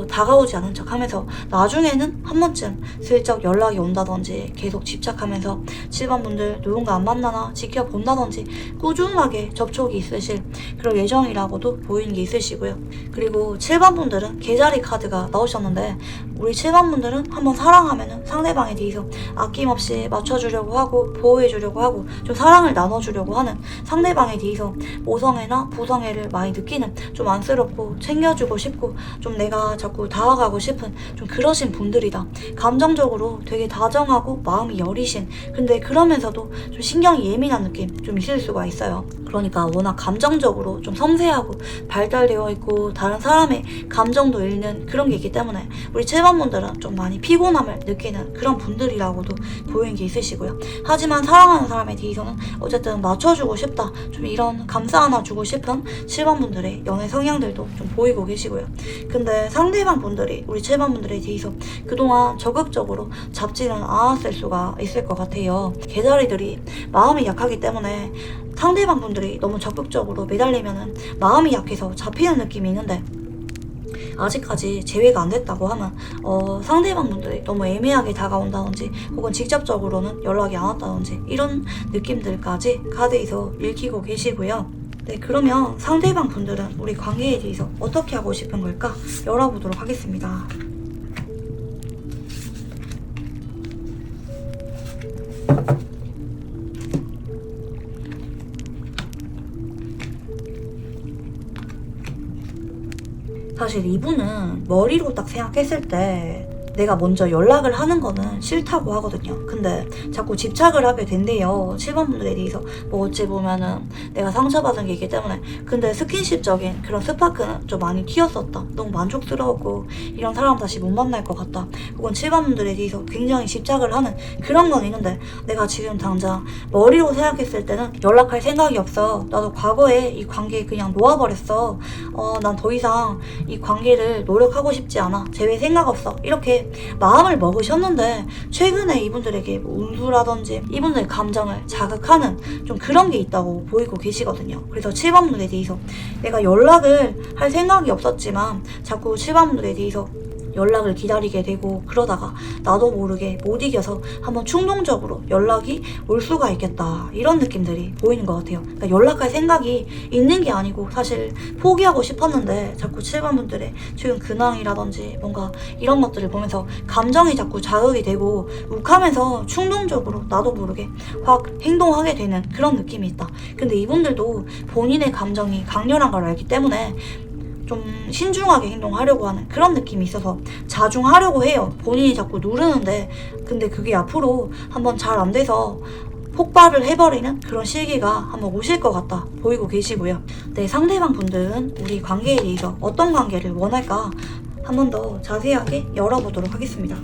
다가오지 않은 척 하면서 나중에는 한 번쯤 슬쩍 연락이 온다든지 계속 집착하면서 7번 분들 누군가 안 만나나 지켜본다든지 꾸준하게 접촉이 있으실 그런 예정이라고도 보이는 게 있으시고요. 그리고 7번 분들은 개자리 카드가 나오셨는데, 우리 7번 분들은 한번 사랑하면은 상대방에 대해서 아낌없이 맞춰주려고 하고 보호해주려고 하고 좀 사랑을 나눠주려고 하는, 상대방에 대해서 모성애나 부성애를 많이 느끼는, 좀 안쓰럽고 챙겨주고 싶고 좀 내가 자꾸 다가가고 싶은 좀 그러신 분들이다. 감정적으로 되게 다정하고 마음이 여리신, 근데 그러면서도 좀 신경이 예민한 느낌 좀 있을 수가 있어요. 그러니까 워낙 감정적으로 좀 섬세하고 발달되어 있고 다른 사람의 감정도 읽는 그런 게 있기 때문에 우리 7번 분들은 좀 많이 피곤함을 느끼는 그런 분들이라고도 보이는 게 있으시고요. 하지만 사랑하는 사람에 대해서는 어쨌든 맞춰주고 싶다, 좀 이런 감싸 안아주고 싶은 7번 분들의 연애 성향들도 좀 보이고 계시고요. 근데 상대방 분들이 우리 7번 분들에 대해서 그동안 적극적으로 잡지는 않았을 수가 있을 것 같아요. 개자리들이 마음이 약하기 때문에 상대방 분들이 너무 적극적으로 매달리면은 마음이 약해서 잡히는 느낌이 있는데, 아직까지 제외가 안 됐다고 하면 상대방 분들이 너무 애매하게 다가온다든지 혹은 직접적으로는 연락이 안 왔다든지 이런 느낌들까지 카드에서 읽히고 계시고요. 네, 그러면 상대방 분들은 우리 관계에 대해서 어떻게 하고 싶은 걸까? 열어보도록 하겠습니다. 사실 이분은 머리로 딱 생각했을 때 내가 먼저 연락을 하는 거는 싫다고 하거든요. 근데 자꾸 집착을 하게 된대요. 7번 분들에 대해서. 뭐 어찌 보면은 내가 상처받은 게 있기 때문에. 근데 스킨십적인 그런 스파크는 좀 많이 튀었었다. 너무 만족스러웠고 이런 사람 다시 못 만날 것 같다. 혹은 7번 분들에 대해서 굉장히 집착을 하는 그런 건 있는데, 내가 지금 당장 머리로 생각했을 때는 연락할 생각이 없어. 나도 과거에 이 관계 그냥 놓아버렸어. 난 더 이상 이 관계를 노력하고 싶지 않아. 재회 생각 없어. 이렇게 마음을 먹으셨는데, 최근에 이분들에게 뭐 운수라든지 이분들의 감정을 자극하는 좀 그런 게 있다고 보이고 계시거든요. 그래서 7번 분에 대해서 내가 연락을 할 생각이 없었지만 자꾸 7번 분에 대해서 연락을 기다리게 되고, 그러다가 나도 모르게 못 이겨서 한번 충동적으로 연락이 올 수가 있겠다, 이런 느낌들이 보이는 것 같아요. 그러니까 연락할 생각이 있는 게 아니고 사실 포기하고 싶었는데 자꾸 7번 분들의 최근 근황이라든지 뭔가 이런 것들을 보면서 감정이 자꾸 자극이 되고 욱하면서 충동적으로 나도 모르게 확 행동하게 되는 그런 느낌이 있다. 근데 이분들도 본인의 감정이 강렬한 걸 알기 때문에 좀 신중하게 행동하려고 하는 그런 느낌이 있어서 자중하려고 해요. 본인이 자꾸 누르는데, 근데 그게 앞으로 한번 잘 안 돼서 폭발을 해버리는 그런 시기가 한번 오실 것 같다 보이고 계시고요. 네, 상대방 분들은 우리 관계에 대해서 어떤 관계를 원할까 한 번 더 자세하게 열어보도록 하겠습니다.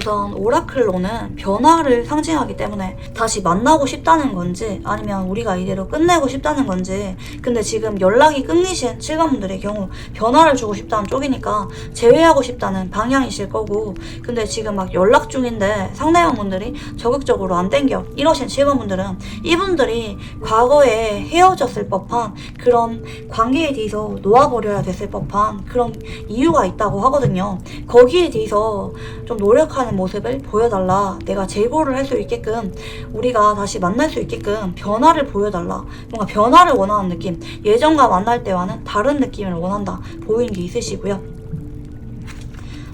우선 오라클로는 변화를 상징하기 때문에 다시 만나고 싶다는 건지 아니면 우리가 이대로 끝내고 싶다는 건지, 근데 지금 연락이 끊기신 7번분들의 경우 변화를 주고 싶다는 쪽이니까 제외하고 싶다는 방향이실 거고, 근데 지금 막 연락 중인데 상대방분들이 적극적으로 안 땡겨 이러신 7번분들은 이분들이 과거에 헤어졌을 법한 그런 관계에 대해서 놓아버려야 됐을 법한 그런 이유가 있다고 하거든요. 거기에 대해서 좀 노력하는 모습을 보여달라. 내가 재고를 할 수 있게끔, 우리가 다시 만날 수 있게끔 변화를 보여달라. 뭔가 변화를 원하는 느낌, 예전과 만날 때와는 다른 느낌을 원한다 보이는 게 있으시고요.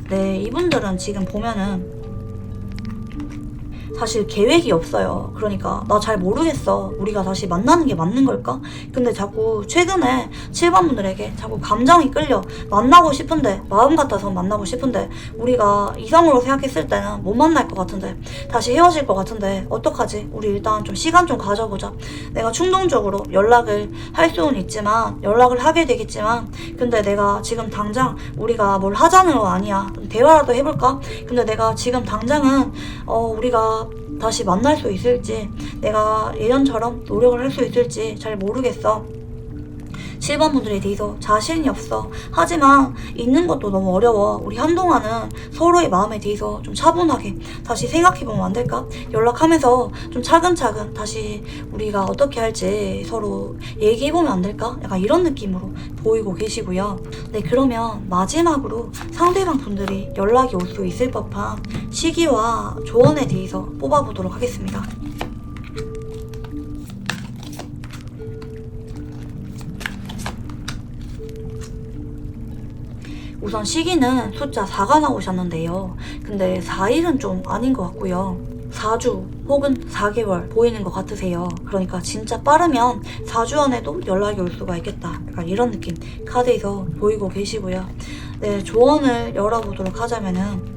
네, 이분들은 지금 보면은 사실 계획이 없어요. 그러니까 나 잘 모르겠어. 우리가 다시 만나는 게 맞는 걸까? 근데 자꾸 최근에 7번분들에게 자꾸 감정이 끌려. 만나고 싶은데, 마음 같아서 만나고 싶은데 우리가 이성으로 생각했을 때는 못 만날 것 같은데, 다시 헤어질 것 같은데 어떡하지? 우리 일단 좀 시간 좀 가져보자. 내가 충동적으로 연락을 할 수는 있지만, 연락을 하게 되겠지만, 근데 내가 지금 당장 우리가 뭘 하자는 거 아니야. 대화라도 해볼까? 근데 내가 지금 당장은 우리가 다시 만날 수 있을지, 내가 예전처럼 노력을 할 수 있을지 잘 모르겠어. 7번분들에 대해서 자신이 없어. 하지만 있는 것도 너무 어려워. 우리 한동안은 서로의 마음에 대해서 좀 차분하게 다시 생각해보면 안 될까? 연락하면서 좀 차근차근 다시 우리가 어떻게 할지 서로 얘기해보면 안 될까? 약간 이런 느낌으로 보이고 계시고요. 네, 그러면 마지막으로 상대방 분들이 연락이 올 수 있을 법한 시기와 조언에 대해서 뽑아보도록 하겠습니다. 우선 시기는 숫자 4가 나오셨는데요. 근데 4일은 좀 아닌 것 같고요. 4주 혹은 4개월 보이는 것 같으세요. 그러니까 진짜 빠르면 4주 안에도 연락이 올 수가 있겠다. 약간 이런 느낌 카드에서 보이고 계시고요. 네, 조언을 열어보도록 하자면은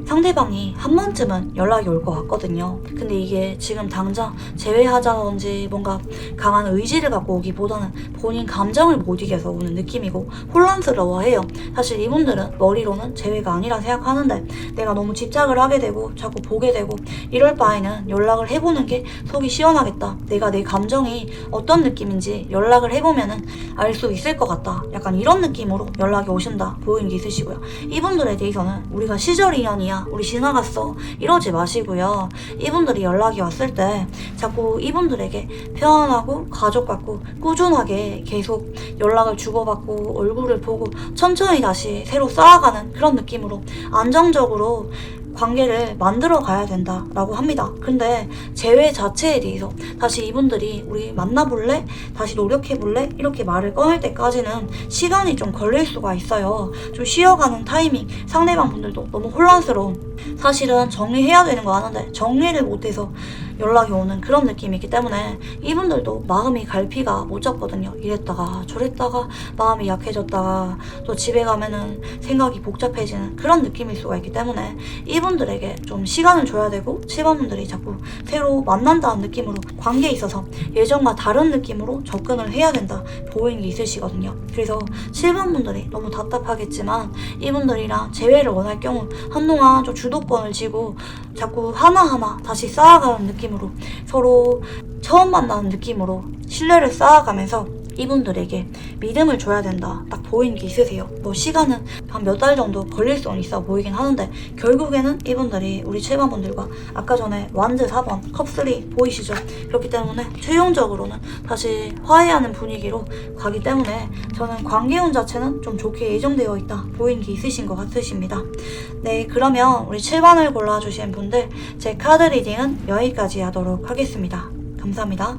상대방이 한 번쯤은 연락이 올 것 같거든요. 근데 이게 지금 당장 제외하자든지 뭔가 강한 의지를 갖고 오기보다는 본인 감정을 못 이겨서 오는 느낌이고 혼란스러워해요. 사실 이분들은 머리로는 제외가 아니라 생각하는데 내가 너무 집착을 하게 되고 자꾸 보게 되고 이럴 바에는 연락을 해보는 게 속이 시원하겠다. 내가 내 감정이 어떤 느낌인지 연락을 해보면은 알 수 있을 것 같다. 약간 이런 느낌으로 연락이 오신다 보이는 게 있으시고요. 이분들에 대해서는 우리가 시절 인연이야, 우리 지나갔어 이러지 마시고요. 이분들이 연락이 왔을 때 자꾸 이분들에게 편안하고 가족 같고 꾸준하게 계속 연락을 주고받고 얼굴을 보고 천천히 다시 새로 쌓아가는 그런 느낌으로 안정적으로 관계를 만들어 가야 된다라고 합니다. 근데 재회 자체에 대해서 다시 이분들이 우리 만나볼래? 다시 노력해볼래? 이렇게 말을 꺼낼 때까지는 시간이 좀 걸릴 수가 있어요. 좀 쉬어가는 타이밍, 상대방 분들도 너무 혼란스러운, 사실은 정리해야 되는 거 아는데 정리를 못해서 연락이 오는 그런 느낌이 있기 때문에 이분들도 마음이 갈피가 못 잡거든요. 이랬다가 저랬다가 마음이 약해졌다가 또 집에 가면은 생각이 복잡해지는 그런 느낌일 수가 있기 때문에 이분들에게 좀 시간을 줘야 되고 7번분들이 자꾸 새로 만난다는 느낌으로 관계에 있어서 예전과 다른 느낌으로 접근을 해야 된다 보이는 게 있으시거든요. 그래서 7번분들이 너무 답답하겠지만 이분들이랑 재회를 원할 경우 한동안 좀 주도권을 쥐고 자꾸 하나하나 다시 쌓아가는 느낌으로 서로 처음 만나는 느낌으로 신뢰를 쌓아가면서 이분들에게 믿음을 줘야 된다 딱 보이는 게 있으세요. 뭐 시간은 한 몇 달 정도 걸릴 수는 있어 보이긴 하는데 결국에는 이분들이 우리 7번분들과 아까 전에 완드 4번 컵3 보이시죠? 그렇기 때문에 최종적으로는 다시 화해하는 분위기로 가기 때문에 저는 관계운 자체는 좀 좋게 예정되어 있다 보이는 게 있으신 것 같으십니다. 네, 그러면 우리 7번을 골라주신 분들 제 카드 리딩은 여기까지 하도록 하겠습니다. 감사합니다.